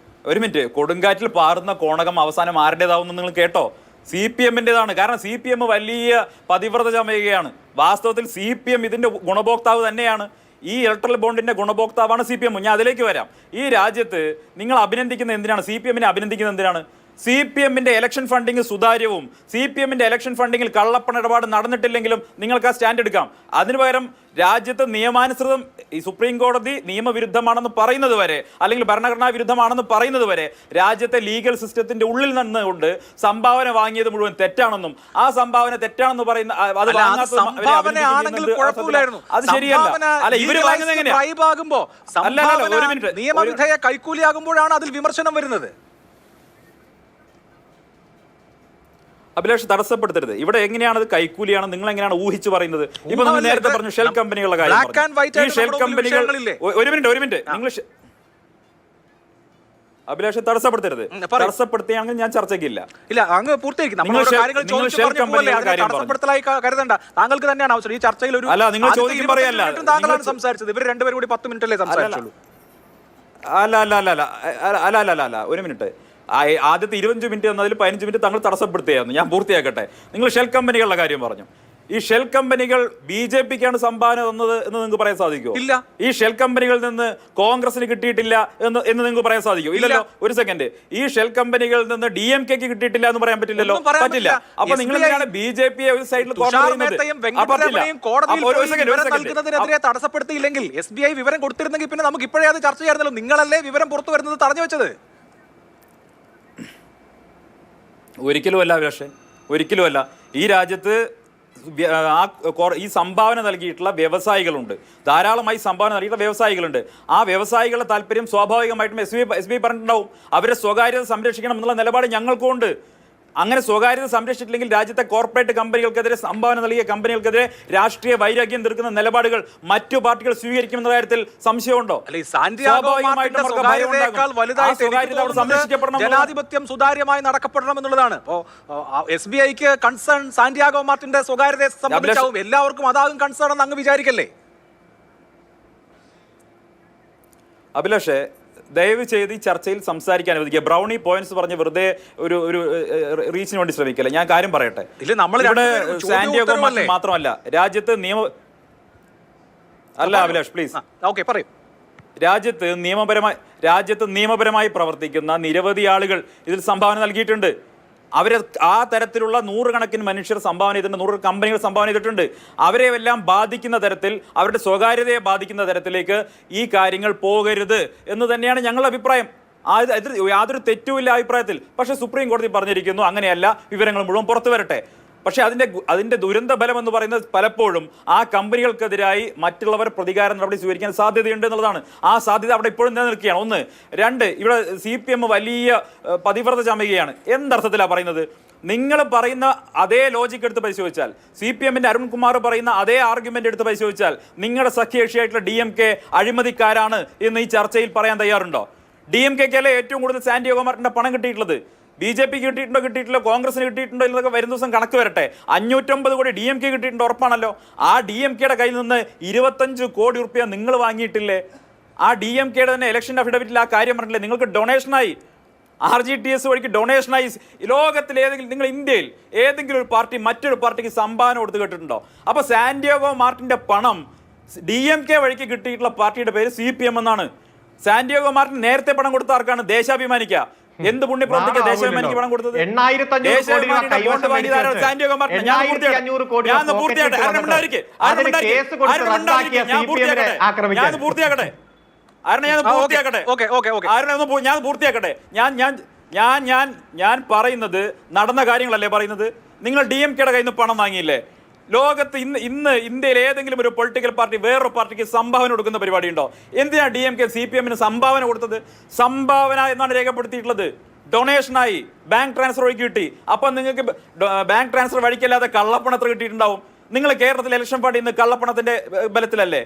ഒരു മിനിറ്റ്, കൊടുങ്കാറ്റിൽ പാറുന്ന കോണകം അവസാനം ആരുടേതാവുന്ന നിങ്ങൾ കേട്ടോ? CPM-ന്റേതാണ്. കാരണം CPM വലിയ പതിവ്രത ചമയുകയാണ്. വാസ്തവത്തിൽ CPM ഇതിന്റെ ഗുണഭോക്താവ് തന്നെയാണ്. ഈ ഇലക്ട്രൽ ബോണ്ടിന്റെ ഗുണഭോക്താവാണ് CPM. ഞാൻ അതിലേക്ക് വരാം. ഈ രാജ്യത്ത് നിങ്ങൾ അഭിനന്ദിക്കുന്ന എന്തിനാണ്? CPM-നെ അഭിനന്ദിക്കുന്നത് എന്തിനാണ്? CPM-ന്റെ ഇലക്ഷൻ ഫണ്ടിങ് സുതാര്യവും CPM-ന്റെ ഇലക്ഷൻ ഫണ്ടിങ്ങിൽ കള്ളപ്പണ ഇടപാട് നടന്നിട്ടില്ലെങ്കിലും നിങ്ങൾക്ക് ആ സ്റ്റാൻഡ് എടുക്കാം. അതിനു പകരം രാജ്യത്ത് നിയമാനുസൃതം ഈ സുപ്രീം കോടതി നിയമവിരുദ്ധമാണെന്ന് പറയുന്നത് വരെ, അല്ലെങ്കിൽ ഭരണഘടനാ വിരുദ്ധമാണെന്ന് പറയുന്നത് വരെ രാജ്യത്തെ ലീഗൽ സിസ്റ്റത്തിന്റെ ഉള്ളിൽ നിന്നുകൊണ്ട് സംഭാവന വാങ്ങിയത് മുഴുവൻ തെറ്റാണെന്നും ആ സംഭാവന തെറ്റാണെന്ന് പറയുന്ന അത് ശരിയല്ല. അല്ല, ഇവര് വാങ്ങുന്നത് എങ്ങനെയാ? നിയമവിധേയ കൈക്കൂലിയാകുമ്പോഴാണ് അതിൽ വിമർശനം വരുന്നത്. അഭിലാഷ്, തടസ്സപ്പെടുത്തരുത്. ഇവിടെ എങ്ങനെയാണ് അത് കൈക്കൂലിയാണ് നിങ്ങൾ എങ്ങനെയാണ് ഊഹിച്ചു പറയുന്നത്? ഇപ്പൊ നിങ്ങൾ നേരത്തെ പറഞ്ഞു ഷെൽ കമ്പനികളുടെ കാര്യം. ഈ ഷെൽ കമ്പനികൾ, ഒരു മിനിറ്റ്, നിങ്ങൾ അഭിലാഷ് തടസ്സപ്പെടുത്തരുത്. തടസ്സപ്പെടുത്തിയാണെങ്കിൽ ഞാൻ ചർച്ചയ്ക്കില്ല. ഇല്ല, അങ്ങ് പൂർത്തിയാക്കി. താങ്കൾക്ക് തന്നെയാണ് അവസരം ഈ ചർച്ചയിൽ. ഒരു അല്ല, നിങ്ങൾ ചോദിക്കും പറയല്ല, താങ്കളാണ് സംസാരിച്ചത്. ഇവർ രണ്ടുപേരും കൂടി 10 മിനിറ്റല്ലേ സംസാരിച്ചുള്ളൂ. അല്ല, ഒരു മിനിറ്റ്. ആദ്യത്തെ 25 മിനിറ്റ് എന്നതിൽ 15 മിനിറ്റ് താങ്കൾ തടസ്സപ്പെടുത്തുകയായിരുന്നു. ഞാൻ പൂർത്തിയാക്കട്ടെ. നിങ്ങൾ ഷെൽ കമ്പനികളുടെ കാര്യം പറഞ്ഞു. ഈ ഷെൽ കമ്പനികൾ BJP-ക്കാണ് സംഭാവന തന്നത് എന്ന് നിങ്ങൾക്ക് പറയാൻ സാധിക്കുമോ? ഇല്ല. ഈ ഷെൽ കമ്പനികളിൽ നിന്ന് കോൺഗ്രസിന് കിട്ടിയിട്ടില്ല എന്ന് നിങ്ങൾക്ക് പറയാൻ സാധിക്കുമോ? ഇല്ലല്ലോ. ഒരു സെക്കൻഡ്, ഈ ഷെൽ കമ്പനികളിൽ നിന്ന് DMK-ക്ക് കിട്ടിയിട്ടില്ല എന്ന് പറയാൻ പറ്റില്ലല്ലോ. പറ്റില്ല. അപ്പൊ നിങ്ങൾ എന്തിനാണ് BJP-യെ ഒരു സൈഡിൽ തടസ്സപ്പെടുത്തിയില്ലെങ്കിൽ SBI വിവരം കൊടുത്തിരുന്നെങ്കിൽ പിന്നെ നമുക്ക് ഇപ്പോഴേ അത് ചർച്ച ചെയ്യാറുണ്ടല്ലോ. നിങ്ങളല്ലേ വിവരം പുറത്തു വരുന്നത് തടഞ്ഞു വെച്ചത്? ഒരിക്കലുമല്ല അഭിലാഷേ, ഒരിക്കലുമല്ല. ഈ രാജ്യത്ത് ഈ സംഭാവന നൽകിയിട്ടുള്ള വ്യവസായികളുണ്ട്, ധാരാളമായി സംഭാവന നൽകിയിട്ടുള്ള വ്യവസായികളുണ്ട്. ആ വ്യവസായികളുടെ താല്പര്യം സ്വാഭാവികമായിട്ടും SBI പറഞ്ഞിട്ടുണ്ടാവും. അവരെ സ്വകാര്യത സംരക്ഷിക്കണം എന്നുള്ള നിലപാട് ഞങ്ങൾക്കുണ്ട്. അങ്ങനെ സ്വകാര്യത സംരക്ഷിച്ചില്ലെങ്കിൽ രാജ്യത്തെ കോർപ്പറേറ്റ് കമ്പനികൾക്കെതിരെ, സംഭാവന നൽകിയ കമ്പനികൾക്കെതിരെ രാഷ്ട്രീയ വൈരാഗ്യം തീർക്കുന്ന നിലപാടുകൾ മറ്റു പാർട്ടികൾ സ്വീകരിക്കുമെന്ന കാര്യത്തിൽ സംശയമുണ്ടോ? ജനാധിപത്യം സുതാര്യമായി നടക്കപ്പെടണം എന്നുള്ളതാണ്. SBI-ക്ക് കൺസേൺ സാന്റിയാഗോ മാർട്ടിന്റെ സ്വകാര്യതയെ സംബന്ധിച്ചാവും. എല്ലാവർക്കും അതാകും കൺസേൺ എന്ന് അങ്ങ് വിചാരിക്കല്ലേ? അഭിലാഷേ, ദയവ് ചെയ്ത് ഈ ചർച്ചയിൽ സംസാരിക്കാൻ അനുവദിക്കുക. ബ്രൗണി പോയിന്റ്സ് പറഞ്ഞ് വെറുതെ ഒരു റീച്ചിന് വേണ്ടി ശ്രമിക്കില്ല. ഞാൻ കാര്യം പറയട്ടെ. ഇവിടെ സാന്റിയാഗോ മാർട്ടിൻ മാത്രമല്ല, രാജ്യത്ത് അഭിലാഷ് പ്ലീസ്. ഓക്കെ, പറയൂ. രാജ്യത്ത് നിയമപരമായി പ്രവർത്തിക്കുന്ന നിരവധി ആളുകൾ ഇതിൽ സംഭാവന നൽകിയിട്ടുണ്ട്. അവരെ ആ തരത്തിലുള്ള നൂറുകണക്കിന് മനുഷ്യർ സംഭാവന ചെയ്തിട്ടുണ്ട്, 100 കമ്പനികൾ സംഭാവന ചെയ്തിട്ടുണ്ട്. അവരെ എല്ലാം ബാധിക്കുന്ന തരത്തിൽ, അവരുടെ സ്വകാര്യതയെ ബാധിക്കുന്ന തരത്തിലേക്ക് ഈ കാര്യങ്ങൾ പോകരുത് എന്ന് തന്നെയാണ് ഞങ്ങളുടെ അഭിപ്രായം. യാതൊരു തെറ്റുമില്ല അഭിപ്രായത്തിൽ. പക്ഷേ സുപ്രീം കോടതി പറഞ്ഞിരിക്കുന്നു അങ്ങനെയല്ല, വിവരങ്ങൾ മുഴുവൻ പുറത്തു വരട്ടെ. പക്ഷേ അതിന്റെ ദുരന്ത ഫലം എന്ന് പറയുന്നത് പലപ്പോഴും ആ കമ്പനികൾക്കെതിരായി മറ്റുള്ളവർ പ്രതികാര നടപടി സ്വീകരിക്കാൻ സാധ്യതയുണ്ട് എന്നുള്ളതാണ്. ആ സാധ്യത അവിടെ ഇപ്പോഴും നിലനിൽക്കുകയാണ്. 1. 2, ഇവിടെ CPM വലിയ പതിവ്രത ചമയുകയാണ്. എന്തർത്ഥത്തിലാണ് പറയുന്നത്? നിങ്ങൾ പറയുന്ന അതേ ലോജിക്ക് എടുത്ത് പരിശോധിച്ചാൽ, CPM-ന്റെ അരുൺകുമാർ പറയുന്ന അതേ ആർഗ്യുമെന്റ് എടുത്ത് പരിശോധിച്ചാൽ, നിങ്ങളുടെ സഖ്യകക്ഷിയായിട്ടുള്ള DMK അഴിമതിക്കാരാണ് എന്ന് ഈ ചർച്ചയിൽ പറയാൻ തയ്യാറുണ്ടോ? DMK-ക്കല്ലേ ഏറ്റവും കൂടുതൽ സാന്റിയാഗോ മാർട്ടിന്റെ പണം കിട്ടിയിട്ടുള്ളത്? BJP കിട്ടിയിട്ടില്ല, കോൺഗ്രസിന് കിട്ടിയിട്ടുണ്ടോ എന്നൊക്കെ വരും ദിവസം കണക്ക് വരട്ടെ. 550 കോടി DMK കിട്ടിയിട്ടുണ്ട്, ഉറപ്പാണല്ലോ. ആ DMK-യുടെ കയ്യിൽ നിന്ന് 25 കോടി റുപ്യ നിങ്ങൾ വാങ്ങിയിട്ടില്ലേ? ആ DMK-യുടെ തന്നെ ഇലക്ഷൻ അഫിഡവിറ്റിൽ ആ കാര്യം പറഞ്ഞില്ലേ? നിങ്ങൾക്ക് ഡൊണേഷനായി, RGTS വഴിക്ക് ഡൊണേഷനായി ലോകത്തിൽ നിങ്ങൾ ഇന്ത്യയിൽ ഏതെങ്കിലും ഒരു പാർട്ടി മറ്റൊരു പാർട്ടിക്ക് സംഭാവന കൊടുത്ത് കേട്ടിട്ടുണ്ടോ? അപ്പോൾ സാന്റിയാഗോ മാർട്ടിന്റെ പണം DMK വഴിക്ക് കിട്ടിയിട്ടുള്ള പാർട്ടിയുടെ പേര് CPM എന്നാണ്. സാന്റിയാഗോ മാർട്ടിൻ നേരത്തെ പണം കൊടുത്ത ആർക്കാണ്? ദേശാഭിമാനിക്ക. എന്ത് പുണ്യപ്രവർത്തിക്ക് ദേശാഭിമാനിക്ക് പണം കൊടുത്തത്? ഞാൻ പറയുന്നത് നടന്ന കാര്യങ്ങളല്ലേ പറയുന്നത്. നിങ്ങൾ DMK-യുടെ കയ്യിൽ നിന്ന് പണം വാങ്ങിയില്ലേ? ലോകത്ത് ഇന്ന് ഇന്ത്യയിൽ ഏതെങ്കിലും ഒരു പൊളിറ്റിക്കൽ പാർട്ടി വേറൊരു പാർട്ടിക്ക് സംഭാവന കൊടുക്കുന്ന പരിപാടി ഉണ്ടോ? എന്തിനാണ് DMK CPM-ന് സംഭാവന കൊടുത്തത്? സംഭാവന എന്നാണ് രേഖപ്പെടുത്തിയിട്ടുള്ളത്. ഡൊണേഷനായി ബാങ്ക് ട്രാൻസ്ഫർ വഴി കിട്ടി. അപ്പം നിങ്ങൾക്ക് ബാങ്ക് ട്രാൻസ്ഫർ വഴിക്കല്ലാതെ കള്ളപ്പണം എത്ര കിട്ടിയിട്ടുണ്ടാവും? നിങ്ങൾ കേരളത്തിൽ ഇലക്ഷൻ പാർട്ടി ഇന്ന് കള്ളപ്പണത്തിന്റെ ബലത്തിലല്ലേ?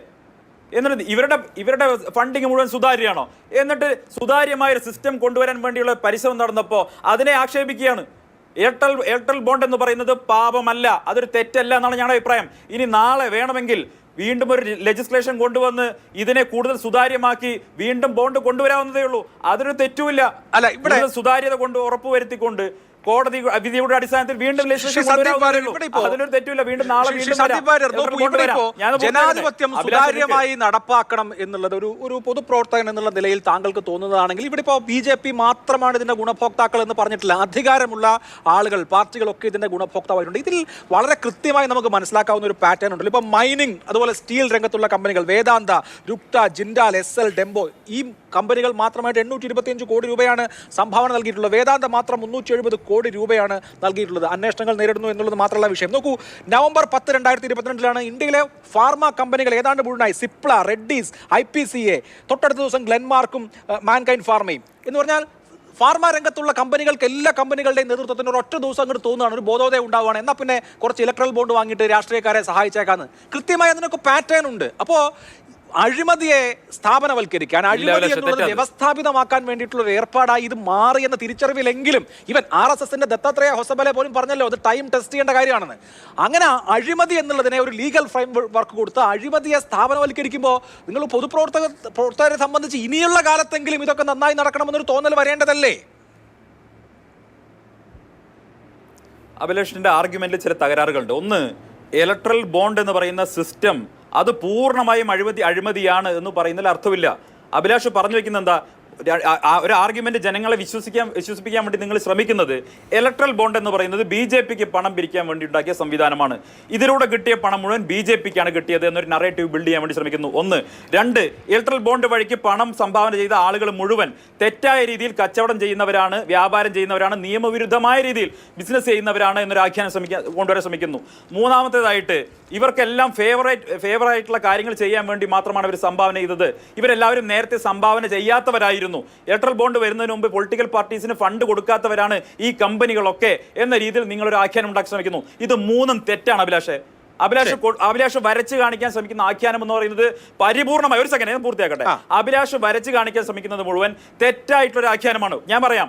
എന്നിട്ട് ഇവരുടെ ഫണ്ടിങ് മുഴുവൻ സുതാര്യമാണോ? എന്നിട്ട് സുതാര്യമായ ഒരു സിസ്റ്റം കൊണ്ടുവരാൻ വേണ്ടിയുള്ള പരിശ്രമം നടന്നപ്പോൾ അതിനെ ആക്ഷേപിക്കുകയാണ്. എയർടെൽ ബോണ്ട് എന്ന് പറയുന്നത് പാപമല്ല, അതൊരു തെറ്റല്ല എന്നാണ് ഞങ്ങളുടെ അഭിപ്രായം. ഇനി നാളെ വേണമെങ്കിൽ വീണ്ടും ഒരു ലെജിസ്ലേഷൻ കൊണ്ടുവന്ന് ഇതിനെ കൂടുതൽ സുതാര്യമാക്കി വീണ്ടും ബോണ്ട് കൊണ്ടുവരാവുന്നതേ ഉള്ളൂ. അതൊരു തെറ്റുമില്ല. അല്ല, ഇവിടെ സുതാര്യത കൊണ്ട് ഉറപ്പുവരുത്തിക്കൊണ്ട് കോടതി വിധിയുടെ അടിസ്ഥാനത്തിൽ വീണ്ടും അതിലൊരു തെറ്റില്ല. വീണ്ടും ജനാധിപത്യം സുതാര്യമായി നടപ്പാക്കണം എന്നുള്ളത് ഒരു പൊതുപ്രവർത്തകൻ എന്നുള്ള നിലയിൽ താങ്കൾക്ക് തോന്നുന്നതാണെങ്കിൽ ഇവിടെ ഇപ്പോൾ BJP മാത്രമാണ് ഇതിന്റെ ഗുണഭോക്താക്കൾ എന്ന് പറഞ്ഞിട്ടില്ല. അധികാരമുള്ള ആളുകൾ, പാർട്ടികളൊക്കെ ഇതിന്റെ ഗുണഭോക്താവായിട്ടുണ്ട്. ഇതിൽ വളരെ കൃത്യമായി നമുക്ക് മനസ്സിലാക്കാവുന്ന ഒരു പാറ്റേൺ ഉണ്ടല്ലോ. ഇപ്പൊ മൈനിങ്, അതുപോലെ സ്റ്റീൽ രംഗത്തുള്ള കമ്പനികൾ, വേദാന്ത, രുക്ത, ജിൻഡാൽ, SL, ഡെംബോ, ഈ കമ്പനികൾ മാത്രമായിട്ട് 825 കോടി രൂപയാണ് സംഭാവന നൽകിയിട്ടുള്ളത്. വേദാന്ത മാത്രം 370 കോടി രൂപയാണ് നൽകിയിട്ടുള്ളത്. അന്വേഷണങ്ങൾ നേരിടുന്നു എന്നുള്ളത് മാത്രമല്ല വിഷയം. നോക്കൂ, നവംബർ 10, 2022 ഇന്ത്യയിലെ ഫാർമ കമ്പനികൾ ഏതാണ്ട് മുഴുവനായി സിപ്ല, റെഡ്ഡീസ്, IPCA, തൊട്ടടുത്ത ദിവസം ഗ്ലെൻമാർക്കും മാൻകൈൻഡ് ഫാർമയും എന്ന് പറഞ്ഞാൽ ഫാർമ രംഗത്തുള്ള കമ്പനികൾക്ക്, എല്ലാ കമ്പനികളുടെയും നേതൃത്വത്തിന് ഒരൊറ്റ ദിവസം അങ്ങോട്ട് തോന്നുകയാണ്, ഒരു ബോധോദയം ഉണ്ടാവുകയാണ്, എന്നാൽ പിന്നെ കുറച്ച് ഇലക്ട്രൽ ബോണ്ട് വാങ്ങിയിട്ട് രാഷ്ട്രീയക്കാരെ സഹായിച്ചേക്കാന്ന്. കൃത്യമായി അതിനൊക്കെ പാറ്റേൺ ഉണ്ട്. അപ്പോൾ അഴിമതിയെ സ്ഥാപനവൽക്കരിക്കാൻ, അഴിമതി എന്നുള്ളത് വ്യവസ്ഥാപിതമാക്കാൻ വേണ്ടിയിട്ടുള്ള ഒരു ഏർപ്പാടായി ഇത് മാറിയെന്ന തിരിച്ചറിവിലെങ്കിലും ഇവൻ RSSന്റെ ദത്താത്രേയ ഹൊസബലെ പോലും പറഞ്ഞല്ലോ അത് ടൈം ടെസ്റ്റ് ചെയ്യേണ്ട കാര്യമാണെന്ന്. അങ്ങനെ അഴിമതി എന്നുള്ളതിനെ ഒരു ലീഗൽ ഫ്രെയിം വർക്ക് കൊടുത്ത് അഴിമതിയെ സ്ഥാപനവൽക്കരിക്കുമ്പോൾ നിങ്ങൾ പൊതുപ്രവർത്തകരെ സംബന്ധിച്ച് ഇനിയുള്ള കാലത്തെങ്കിലും ഇതൊക്കെ നന്നായി നടക്കണമെന്നൊരു തോന്നൽ വരേണ്ടതല്ലേ? അഭിലാഷിന്റെ ആർഗ്യുമെന്റിൽ ചില തകരാറുകളുണ്ട്. ഒന്ന്, ഇലക്ട്രൽ ബോണ്ട് എന്ന് പറയുന്ന സിസ്റ്റം അത് പൂർണ്ണമായും അഴിമതിയാണ് എന്ന് പറയുന്നതിൽ അർത്ഥമില്ല. അഭിലാഷ് പറഞ്ഞു വെക്കുന്ന എന്താ, ഒരു ആർഗ്യുമെന്റ് ജനങ്ങളെ വിശ്വസിപ്പിക്കാൻ വേണ്ടി നിങ്ങൾ ശ്രമിക്കുന്നത് ഇലക്ട്രൽ ബോണ്ട് എന്ന് പറയുന്നത് BJPക്ക് പണം പിരിക്കാൻ വേണ്ടി ഉണ്ടാക്കിയ സംവിധാനമാണ്. ഇതിലൂടെ കിട്ടിയ പണം മുഴുവൻ BJPക്കാണ് കിട്ടിയത് എന്നൊരു നറേറ്റീവ് ബിൽഡ് ചെയ്യാൻ വേണ്ടി ശ്രമിക്കുന്നു. 1. 2, ഇലക്ട്രൽ ബോണ്ട് വഴിക്ക് പണം സംഭാവന ചെയ്ത ആളുകൾ മുഴുവൻ തെറ്റായ രീതിയിൽ കച്ചവടം ചെയ്യുന്നവരാണ്, വ്യാപാരം ചെയ്യുന്നവരാണ്, നിയമവിരുദ്ധമായ രീതിയിൽ ബിസിനസ് ചെയ്യുന്നവരാണ് എന്നൊരു ആഖ്യാനം കൊണ്ടുവരാൻ ശ്രമിക്കുന്നു. മൂന്നാമത്തേതായിട്ട് ഇവർക്കെല്ലാം ഫേവറായിട്ടുള്ള കാര്യങ്ങൾ ചെയ്യാൻ വേണ്ടി മാത്രമാണ് ഇവർ സംഭാവന ചെയ്തത്. ഇവരെല്ലാവരും നേരത്തെ സംഭാവന ചെയ്യാത്തവരായിരുന്നു. ഇലക്ട്രൽ ബോണ്ട് വരുന്നതിന് മുമ്പ് പൊളിറ്റിക്കൽ പാർട്ടീസിന് ഫണ്ട് കൊടുക്കാത്തവരാണ് ഈ കമ്പനികളൊക്കെ എന്ന രീതിയിൽ നിങ്ങളൊരു ആഖ്യാനം ഉണ്ടാക്കി ശ്രമിക്കുന്നു. ഇത് മൂന്നും തെറ്റാണ് അഭിലാഷേ. അഭിലാഷ് വരച്ച് കാണിക്കാൻ ശ്രമിക്കുന്ന ആഖ്യാനം എന്ന് പറയുന്നത് പരിപൂർണമായി, ഒരു സെക്കൻഡ് ഞാൻ പൂർത്തിയാക്കട്ടെ, അഭിലാഷ് വരച്ച് കാണിക്കാൻ ശ്രമിക്കുന്നത് മുഴുവൻ തെറ്റായിട്ടുള്ള ആഖ്യാനമാണ്. ഞാൻ പറയാം,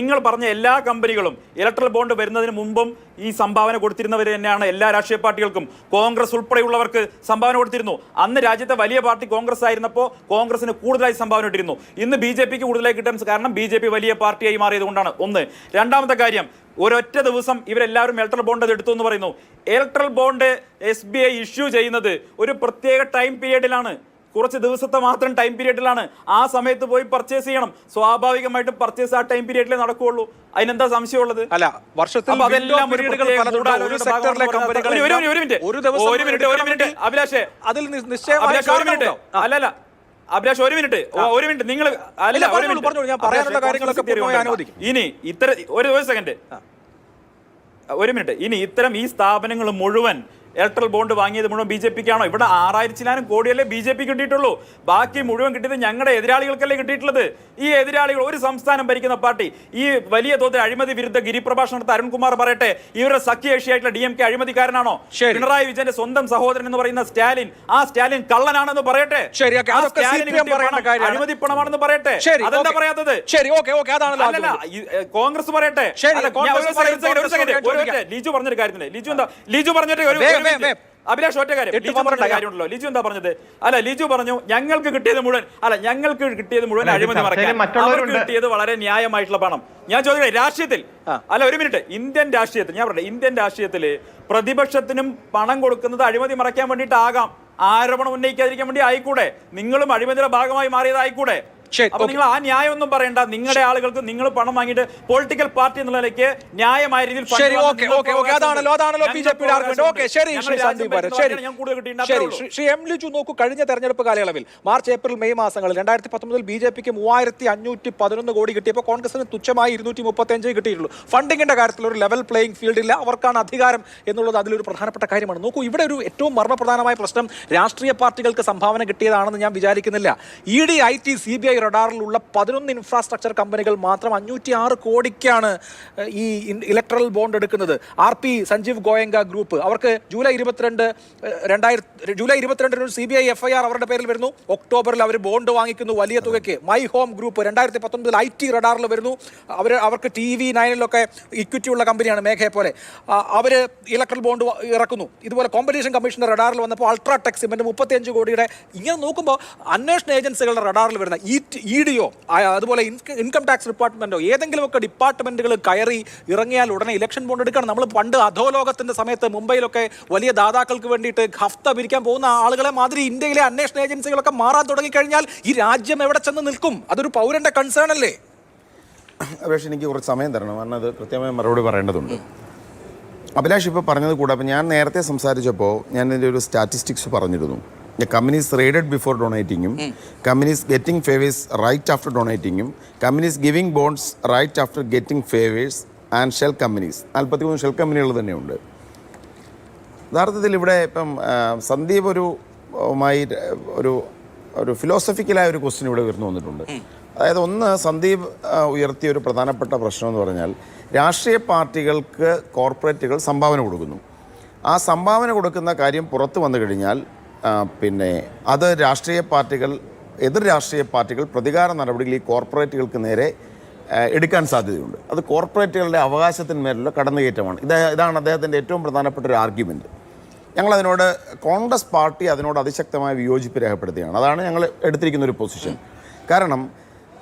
നിങ്ങൾ പറഞ്ഞ എല്ലാ കമ്പനികളും ഇലക്ട്രൽ ബോണ്ട് വരുന്നതിന് മുമ്പും ഈ സംഭാവന കൊടുത്തിരുന്നവർ തന്നെയാണ്. എല്ലാ രാഷ്ട്രീയ പാർട്ടികൾക്കും കോൺഗ്രസ് ഉൾപ്പെടെയുള്ളവർക്ക് സംഭാവന കൊടുത്തിരുന്നു. അന്ന് രാജ്യത്തെ വലിയ പാർട്ടി കോൺഗ്രസ് ആയിരുന്നപ്പോൾ കോൺഗ്രസിന് കൂടുതലായി സംഭാവന ഇട്ടിരുന്നു. ഇന്ന് BJP ക്ക് കൂടുതലായി കിട്ടാൻ കാരണം BJP വലിയ പാർട്ടിയായി മാറിയത് കൊണ്ടാണ്. ഒന്ന്. രണ്ടാമത്തെ കാര്യം, ഒരൊറ്റ ദിവസം ഇവരെല്ലാവരും ഇലക്ട്രൽ ബോണ്ട് എടുത്തു എന്ന് പറയുന്നു. ഇലക്ട്രൽ ബോണ്ട് SBI ഇഷ്യൂ ചെയ്യുന്നത് ഒരു പ്രത്യേക ടൈം പീരീഡിലാണ്, കുറച്ച് ദിവസത്തെ മാത്രം ടൈം പീരീഡിലാണ്. ആ സമയത്ത് പോയി പർച്ചേസ് ചെയ്യണം. സ്വാഭാവികമായിട്ടും പർച്ചേസ് ആ ടൈം പീരീഡിലേ നടക്കുകയുള്ളൂ. അതിനെന്താ സംശയമുള്ളത്? അല്ല, വർഷത്തിൽ അഭിലാഷേ, അതിൽ നിശ്ചയമായ അല്ലല്ല അഭിലാഷ്, ഒരു മിനിറ്റ് നിങ്ങൾ ഇനി ഇത്തരം ഈ സ്ഥാപനങ്ങൾ മുഴുവൻ ഇലക്ട്രൽ ബോണ്ട് വാങ്ങിയത് മുഴുവൻ BJP ക്കാണോ? ഇവിടെ 6000 ചില്ലാനും കോടിയല്ലേ BJP കിട്ടിയിട്ടുള്ളൂ. ബാക്കി മുഴുവൻ കിട്ടിയത് ഞങ്ങളുടെ എതിരാളികൾക്കല്ലേ കിട്ടിയിട്ടുള്ളത്. ഈ എതിരാളികൾ, ഒരു സംസ്ഥാനം ഭരിക്കുന്ന പാർട്ടി ഈ വലിയ തോതിൽ അഴിമതി വിരുദ്ധ ഗിരിപ്രഭാഷണം നടത്ത അരുൺകുമാർ പറയട്ടെ, ഇവരുടെ സഖ്യകക്ഷിയായിട്ടുള്ള DMK അഴിമതിക്കാരനാണോ? പിണറായി വിജയന്റെ സ്വന്തം സഹോദരൻ എന്ന് പറയുന്ന സ്റ്റാലിൻ, ആ സ്റ്റാലിൻ കള്ളനാണെന്ന് പറയട്ടെ, അഴിമതി പണമാണെന്ന് പറയട്ടെ. അതെന്താ പറയാത്തത്? കോൺഗ്രസ് പറയട്ടെ. ലിജു പറഞ്ഞൊരു കാര്യത്തിന്, ലിജു പറഞ്ഞിട്ട് അഭിലാഷ് ഒറ്റ കാര്യമുണ്ടല്ലോ. ലിജു എന്താ പറഞ്ഞത്? അല്ല, ലിജു പറഞ്ഞു ഞങ്ങൾക്ക് കിട്ടിയത് മുഴുവൻ അഴിമതി മറക്കാൻ, അവർക്ക് കിട്ടിയത് വളരെ ന്യായമായിട്ടുള്ള പണം. ഞാൻ ചോദിക്കട്ടെ, രാഷ്ട്രീയത്തിൽ അല്ല, ഒരു മിനിറ്റ്, ഇന്ത്യൻ രാഷ്ട്രീയത്തിൽ ഞാൻ പറഞ്ഞത്, ഇന്ത്യൻ രാഷ്ട്രീയത്തിൽ പ്രതിപക്ഷത്തിനും പണം കൊടുക്കുന്നത് അഴിമതി മറയ്ക്കാൻ വേണ്ടിയിട്ടാകാം, ആരോപണം ഉന്നയിക്കാതിരിക്കാൻ വേണ്ടി ആയിക്കൂടെ? നിങ്ങളും അഴിമതിയുടെ ഭാഗമായി മാറിയതായിക്കൂടെ? അപ്പൊ നിങ്ങൾ ആ ന്യായം ഒന്നും പറയണ്ട. നിങ്ങളുടെ ആളുകൾക്ക് നിങ്ങൾ പണം വാങ്ങിയിട്ട് പൊളിറ്റിക്കൽ പാർട്ടി എന്നുള്ള നിലയ്ക്ക് ന്യായമായ രീതിയിൽ നോക്കൂ, കഴിഞ്ഞ തെരഞ്ഞെടുപ്പ് കാലയളവിൽ മാർച്ച് ഏപ്രിൽ മെയ് മാസങ്ങളിൽ 2019 BJP ക്ക് 3511 കോടി കിട്ടിയപ്പോൾ കോൺഗ്രസിന് തുച്ഛമായി 235 കിട്ടിയിട്ടുള്ളൂ. ഫണ്ടിങ്ങിന്റെ കാര്യത്തിൽ ഒരു ലെവൽ പ്ലേയിങ് ഫീൽഡ് ഇല്ല, അവർക്കാണ് അധികാരം എന്നുള്ളത് അതിലൊരു പ്രധാനപ്പെട്ട കാര്യമാണ്. നോക്കൂ, ഇവിടെ ഒരു ഏറ്റവും മർമ്മപ്രധാനമായ പ്രശ്നം രാഷ്ട്രീയ പാർട്ടികൾക്ക് സംഭാവന കിട്ടിയതാണെന്ന് ഞാൻ വിചാരിക്കുന്നില്ല. ED, IT, CBI റഡാറിലുള്ള 11 ഇൻഫ്രാസ്ട്രക്ചർ കമ്പനികൾ മാത്രം 506 കോടിക്കാണ് ഈ ഇലക്ട്രൽ ബോണ്ട് എടുക്കുന്നത്. RP സഞ്ജീവ് ഗോയങ്ക ഗ്രൂപ്പ്, അവർക്ക് ജൂലൈ 22 CBI FIR അവരുടെ പേരിൽ വരുന്നു. ഒക്ടോബറിൽ അവർ ബോണ്ട് വാങ്ങിക്കുന്നു വലിയ തുകയ്ക്ക്. മൈ ഹോം ഗ്രൂപ്പ് 2019 IT റഡാറിൽ വരുന്നു. അവർക്ക് TV9 ഇക്വിറ്റി ഉള്ള കമ്പനിയാണ്, മേഘയെ പോലെ. അവർ ഇലക്ട്രൽ ബോണ്ട് ഇറക്കുന്നു. ഇതുപോലെ കോമ്പറ്റീഷൻ കമ്മീഷന്റെ റഡാറിൽ വന്നപ്പോൾ അൾട്രാടെക് സിമെന്റ് 35 കോടിയുടെ. ഇങ്ങനെ നോക്കുമ്പോൾ അന്വേഷണ ഏജൻസികളുടെ റഡാറിൽ വരുന്ന EDO, അതുപോലെ ഇൻകം ടാക്സ് ഡിപ്പാർട്ട്മെന്റോ ഏതെങ്കിലുമൊക്കെ ഡിപ്പാർട്ട്മെന്റുകൾ കയറി ഇറങ്ങിയാൽ ഉടനെ ഇലക്ഷൻ ബോണ്ട് എടുക്കണം. നമ്മൾ പണ്ട് അധോലോകത്തിന്റെ സമയത്ത് മുംബൈയിലൊക്കെ വലിയ ദാതാക്കൾക്ക് വേണ്ടിയിട്ട് ഹഫ്ത പിരിക്കാൻ പോകുന്ന ആളുകളെ മാതിരി ഇന്ത്യയിലെ അന്വേഷണ ഏജൻസികളൊക്കെ മാറാൻ തുടങ്ങിക്കഴിഞ്ഞാൽ ഈ രാജ്യം എവിടെ ചെന്ന് നിൽക്കും? അതൊരു പൗരന്റെ കൺസേൺ അല്ലേ? അഭിലാഷ്, എനിക്ക് കുറച്ച് സമയം തരണം, കാരണം അത് കൃത്യമായി മറുപടി പറയേണ്ടതുണ്ട്. അഭിലാഷ് ഇപ്പോൾ പറഞ്ഞത് കൂടെ, അപ്പം ഞാൻ നേരത്തെ സംസാരിച്ചപ്പോൾ ഞാൻ ഇതിൻ്റെ ഒരു സ്റ്റാറ്റിസ്റ്റിക്സ് പറഞ്ഞിരുന്നു. Companies raided before donating, companies getting favors right after donating, companies giving bonds right after getting favors, and shell companies. 43 shell കമ്പനികൾ തന്നെയുണ്ട്. യഥാർത്ഥത്തിൽ ഇവിടെ ഇപ്പം സന്ദീപ് ഒരു ഫിലോസഫിക്കലായ ഒരു ക്വസ്റ്റ്യൻ ഇവിടെ ഉയർന്നു വന്നിട്ടുണ്ട്. അതായത്, ഒന്ന്, സന്ദീപ് ഉയർത്തിയ ഒരു പ്രധാനപ്പെട്ട പ്രശ്നം എന്ന് പറഞ്ഞാൽ, രാഷ്ട്രീയ പാർട്ടികൾക്ക് കോർപ്പറേറ്റുകൾ സംഭാവന കൊടുക്കുന്നു. ആ സംഭാവന കൊടുക്കുന്ന കാര്യം പുറത്തു വന്നു കഴിഞ്ഞാൽ പിന്നെ അത് എതിർ രാഷ്ട്രീയ പാർട്ടികൾ പ്രതികാര നടപടികൾ ഈ കോർപ്പറേറ്റുകൾക്ക് നേരെ എടുക്കാൻ സാധ്യതയുണ്ട്. അത് കോർപ്പറേറ്റുകളുടെ അവകാശത്തിന്മേലുള്ള കടന്നുകയറ്റമാണ്. ഇതാണ് അദ്ദേഹത്തിൻ്റെ ഏറ്റവും പ്രധാനപ്പെട്ട ഒരു ആർഗ്യുമെൻറ്റ്. ഞങ്ങളതിനോട്, കോൺഗ്രസ് പാർട്ടി അതിനോട് അതിശക്തമായ വിയോജിപ്പ് രേഖപ്പെടുത്തുകയാണ്. അതാണ് ഞങ്ങൾ എടുത്തിരിക്കുന്ന ഒരു പൊസിഷൻ. കാരണം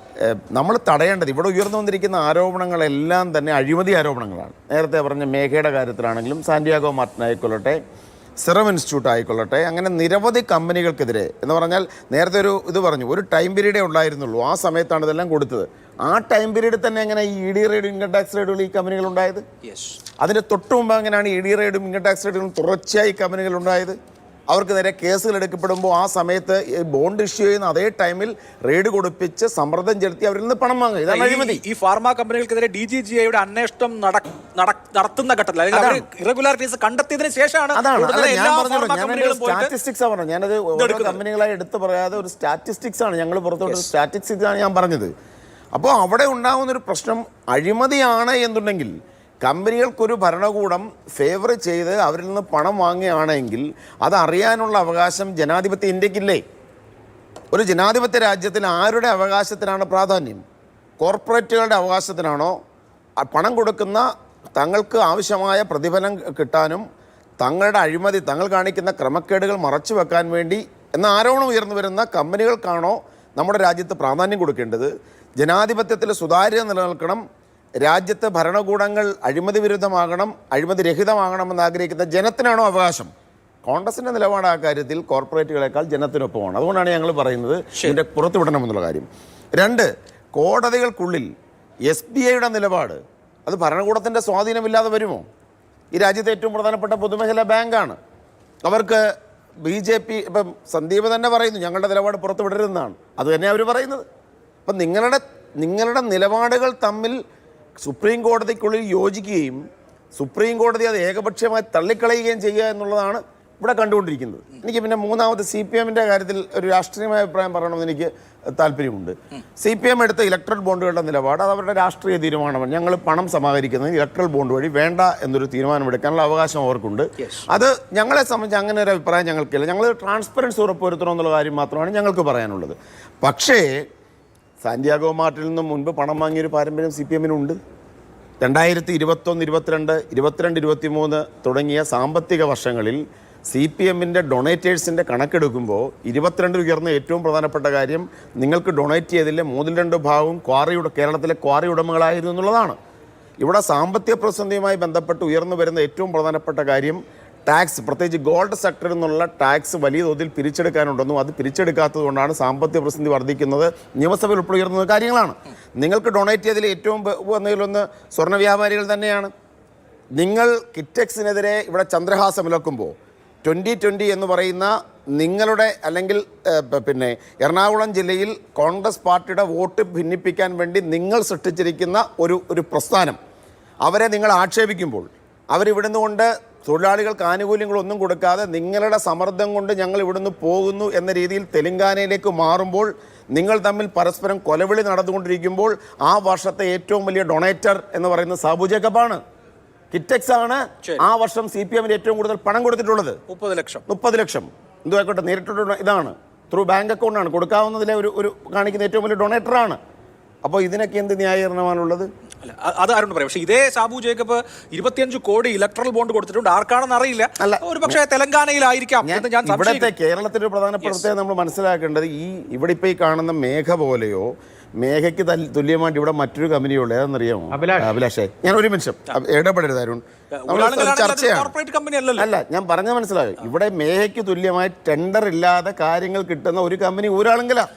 നമ്മൾ തടയേണ്ടത്, ഇവിടെ ഉയർന്നു വന്നിരിക്കുന്ന ആരോപണങ്ങളെല്ലാം തന്നെ അഴിമതി ആരോപണങ്ങളാണ്. നേരത്തെ പറഞ്ഞ മേഘയുടെ കാര്യത്തിലാണെങ്കിലും, സാന്റിയാഗോ മാർട്ടിൻ ആയിക്കൊള്ളട്ടെ, സിറം ഇൻസ്റ്റിറ്റ്യൂട്ട് ആയിക്കൊള്ളട്ടെ, അങ്ങനെ നിരവധി കമ്പനികൾക്കെതിരെ എന്ന് പറഞ്ഞാൽ, നേരത്തെ ഒരു പറഞ്ഞു, ഒരു ടൈം പീരീഡേ ഉണ്ടായിരുന്നുള്ളൂ, ആ സമയത്താണ് ഇതെല്ലാം കൊടുത്തത്. ആ ടൈം പീരീഡിൽ തന്നെ എങ്ങനെ ഈ ED റെയ്ഡും ഇൻകം ടാക്സ് റെയ്ഡുകൾ ഈ കമ്പനികൾ ഉണ്ടായത്? അതിൻ്റെ തൊട്ട് മുമ്പ് എങ്ങനെയാണ് ED റെയ്ഡും ഇൻകം ടാക്സ് റെയ്ഡുകളും തുടർച്ചയായി കമ്പനികൾ ഉണ്ടായത്? അവർക്ക് നേരെ കേസുകൾ എടുക്കപ്പെടുമ്പോൾ ആ സമയത്ത് ബോണ്ട് ഇഷ്യൂ ചെയ്യുന്ന അതേ ടൈമിൽ റെയ്ഡ് കൊടുപ്പിച്ച് സമ്മർദ്ദം ചെലുത്തി അവരിൽ നിന്ന് പണം വാങ്ങുക. ഇതാണ് അഴിമതി. ഈ ഫാർമ കമ്പനികൾക്കെതിരെ DGGAയുടെ അന്വേഷണം നടത്തുന്ന ഘട്ടത്തിൽ ഇറഗുലാരിറ്റീസ് കണ്ടെത്തിയതിനു ശേഷമാണ്. സ്റ്റാറ്റിസ്റ്റിക്സ് പറഞ്ഞു, ഞാനത് ഓരോ കമ്പനികളായി എടുത്ത് പറയാതെ ഒരു സ്റ്റാറ്റിസ്റ്റിക്സ് ആണ് ഞങ്ങൾ പുറത്തോട്ട്, സ്റ്റാറ്റിസ്റ്റിക്സ് ആണ് ഞാൻ പറഞ്ഞത്. അപ്പോൾ അവിടെ ഉണ്ടാകുന്നൊരു പ്രശ്നം അഴിമതിയാണ് എന്നുണ്ടെങ്കിൽ കമ്പനികൾക്കൊരു ഭരണകൂടം ഫേവർ ചെയ്ത് അവരിൽ നിന്ന് പണം വാങ്ങുകയാണെങ്കിൽ അത് അറിയാനുള്ള അവകാശം ജനാധിപത്യ ഇന്ത്യക്കില്ലേ? ഒരു ജനാധിപത്യ രാജ്യത്തിൽ ആരുടെ അവകാശത്തിനാണ് പ്രാധാന്യം? കോർപ്പറേറ്റുകളുടെ അവകാശത്തിനാണോ? പണം കൊടുക്കുന്ന തങ്ങൾക്ക് ആവശ്യമായ പ്രതിഫലം കിട്ടാനും തങ്ങളുടെ അഴിമതി, തങ്ങൾ കാണിക്കുന്ന ക്രമക്കേടുകൾ മറച്ചു വെക്കാൻ വേണ്ടി എന്ന ആരോപണം ഉയർന്നു വരുന്ന കമ്പനികൾക്കാണോ നമ്മുടെ രാജ്യത്ത് പ്രാധാന്യം കൊടുക്കേണ്ടത്? ജനാധിപത്യത്തിൽ സുതാര്യത നിലനിൽക്കണം, രാജ്യത്തെ ഭരണകൂടങ്ങൾ അഴിമതി വിരുദ്ധമാകണം, അഴിമതി രഹിതമാകണമെന്ന് ആഗ്രഹിക്കുന്ന ജനത്തിനാണോ അവകാശം? കോൺഗ്രസിൻ്റെ നിലപാട് ആ കാര്യത്തിൽ കോർപ്പറേറ്റുകളെക്കാൾ ജനത്തിനൊപ്പമാണ്. അതുകൊണ്ടാണ് ഞങ്ങൾ പറയുന്നത് ഇതിൻ്റെ പുറത്തുവിടണമെന്നുള്ള കാര്യം. 2, കോടതികൾക്കുള്ളിൽ SBIയുടെ നിലപാട് അത് ഭരണകൂടത്തിൻ്റെ സ്വാധീനമില്ലാതെ വരുമോ? ഈ രാജ്യത്തെ ഏറ്റവും പ്രധാനപ്പെട്ട പൊതുമേഖലാ ബാങ്കാണ്. അവർക്ക് BJP ഇപ്പം സന്ദീപ് തന്നെ പറയുന്നു ഞങ്ങളുടെ നിലപാട് പുറത്തു വിടരുതെന്നാണ്. അത് തന്നെ അവർ പറയുന്നത്. അപ്പം നിങ്ങളുടെ നിലപാടുകൾ തമ്മിൽ സുപ്രീം കോടതിക്കുള്ളിൽ യോജിക്കുകയും സുപ്രീം കോടതി അത് ഏകപക്ഷീയമായി തള്ളിക്കളയുകയും ചെയ്യുക എന്നുള്ളതാണ് ഇവിടെ കണ്ടുകൊണ്ടിരിക്കുന്നത്. എനിക്ക് പിന്നെ മൂന്നാമത് CPMൻ്റെ കാര്യത്തിൽ ഒരു രാഷ്ട്രീയമായ അഭിപ്രായം പറയണമെന്ന് എനിക്ക് താല്പര്യമുണ്ട്. CPM എടുത്ത ഇലക്ട്രൽ ബോണ്ടുകളുടെ നിലപാട് അത് അവരുടെ രാഷ്ട്രീയ തീരുമാനമാണ്. ഞങ്ങൾ പണം സമാഹരിക്കുന്നത് ഇലക്ട്രൽ ബോണ്ട് വഴി വേണ്ട എന്നൊരു തീരുമാനമെടുക്കാനുള്ള അവകാശം അവർക്കുണ്ട്. അത് ഞങ്ങളെ സംബന്ധിച്ച് അങ്ങനെ ഒരു അഭിപ്രായം ഞങ്ങൾക്കില്ല. ഞങ്ങൾ ട്രാൻസ്പെറൻസി ഉറപ്പുവരുത്തണമെന്നുള്ള കാര്യം മാത്രമാണ് ഞങ്ങൾക്ക് പറയാനുള്ളത്. പക്ഷേ സാന്റിയാഗോ മാർട്ടിൽ നിന്നും മുൻപ് പണം വാങ്ങിയൊരു പാരമ്പര്യം CPMനുണ്ട്. 2021, 22, 23 തുടങ്ങിയ സാമ്പത്തിക വർഷങ്ങളിൽ CPMൻ്റെ ഡൊണേറ്റേഴ്സിൻ്റെ കണക്കെടുക്കുമ്പോൾ 22 ഉയർന്ന ഏറ്റവും പ്രധാനപ്പെട്ട കാര്യം നിങ്ങൾക്ക് ഡൊണേറ്റ് ചെയ്തതിലെ 3/2 ഭാഗവും കേരളത്തിലെ ക്വാറി ഉടമകളായിരുന്നു എന്നുള്ളതാണ്. ഇവിടെ സാമ്പത്തിക പ്രതിസന്ധിയുമായി ബന്ധപ്പെട്ട് ഉയർന്നു വരുന്ന ഏറ്റവും പ്രധാനപ്പെട്ട കാര്യം ടാക്സ്, പ്രത്യേകിച്ച് ഗോൾഡ് സെക്ടറിൽ നിന്നുള്ള ടാക്സ് വലിയ തോതിൽ പിരിച്ചെടുക്കാനുണ്ടെന്നും അത് പിരിച്ചെടുക്കാത്തത് കൊണ്ടാണ് സാമ്പത്തിക പ്രതിസന്ധി വർദ്ധിക്കുന്നത്. നിയമസഭയിൽ ഉൾപ്പെടെ ഉയർന്ന കാര്യങ്ങളാണ്. നിങ്ങൾക്ക് ഡൊണേറ്റ് ചെയ്തതിൽ ഏറ്റവും വന്നതിലൊന്ന് സ്വർണ്ണ വ്യാപാരികൾ തന്നെയാണ്. നിങ്ങൾ കിറ്റെക്സിനെതിരെ ഇവിടെ ചന്ദ്രഹാസം വിലക്കുമ്പോൾ 2020 എന്ന് പറയുന്ന നിങ്ങളുടെ അല്ലെങ്കിൽ പിന്നെ എറണാകുളം ജില്ലയിൽ കോൺഗ്രസ് പാർട്ടിയുടെ വോട്ട് ഭിന്നിപ്പിക്കാൻ വേണ്ടി നിങ്ങൾ സൃഷ്ടിച്ചിരിക്കുന്ന ഒരു പ്രസ്ഥാനം, അവരെ നിങ്ങൾ ആക്ഷേപിക്കുമ്പോൾ അവരിവിടുന്ന് കൊണ്ട് തൊഴിലാളികൾക്ക് ആനുകൂല്യങ്ങളൊന്നും കൊടുക്കാതെ നിങ്ങളുടെ സമ്മർദ്ദം കൊണ്ട് ഞങ്ങൾ ഇവിടുന്ന് പോകുന്നു എന്ന രീതിയിൽ തെലങ്കാനയിലേക്ക് മാറുമ്പോൾ നിങ്ങൾ തമ്മിൽ പരസ്പരം കൊലവിളി നടന്നുകൊണ്ടിരിക്കുമ്പോൾ ആ വർഷത്തെ ഏറ്റവും വലിയ ഡൊണേറ്റർ എന്ന് പറയുന്നത് സാബു ജേക്കബാണ്. കിറ്റെക്സ് ആണ് ആ വർഷം CPMന് ഏറ്റവും കൂടുതൽ പണം കൊടുത്തിട്ടുള്ളത്. 30 ലക്ഷം. എന്തുമായിക്കോട്ടെ, നേരിട്ടുള്ള ഇതാണ്, ത്രൂ ബാങ്ക് അക്കൗണ്ടാണ് കൊടുക്കാവുന്നതിലെ ഒരു കാണിക്കുന്ന ഏറ്റവും വലിയ ഡൊണേറ്ററാണ്. അപ്പോൾ ഇതിനൊക്കെ എന്ത് ന്യായീകരണമാണുള്ളത്? അല്ല, അത് ആരോട് പറയാം. പക്ഷേ ഇതേ സാബു ജേക്കബ് 25 കോടി ഇലക്ട്രൽ ബോണ്ട് കൊടുത്തിട്ടുണ്ട്. ആർക്കാണെന്ന് അറിയില്ല. ഒരു പക്ഷേ തെലങ്കാനയിലായിരിക്കാം. ഇവിടുത്തെ കേരളത്തിൻ്റെ ഒരു പ്രധാന പ്രത്യേകത നമ്മൾ മനസ്സിലാക്കേണ്ടത് ഇവിടെ ഇപ്പോൾ ഈ കാണുന്ന മേഘ പോലെയോ മേഘയ്ക്ക് തുല്യമായിട്ട് ഇവിടെ മറ്റൊരു കമ്പനിയുള്ളൂ. ഏതെന്നറിയാമോ അഭിലാഷേ? ഞാൻ ഒരു നിമിഷം ഇടപെടരുത് അരുൺ, ചർച്ചയാണ്. അല്ല, ഞാൻ പറഞ്ഞ മനസ്സിലായി. ഇവിടെ മേഘയ്ക്ക് തുല്യമായി ടെൻഡർ ഇല്ലാതെ കാര്യങ്ങൾ കിട്ടുന്ന ഒരു കമ്പനി ഒരാളെങ്കിലും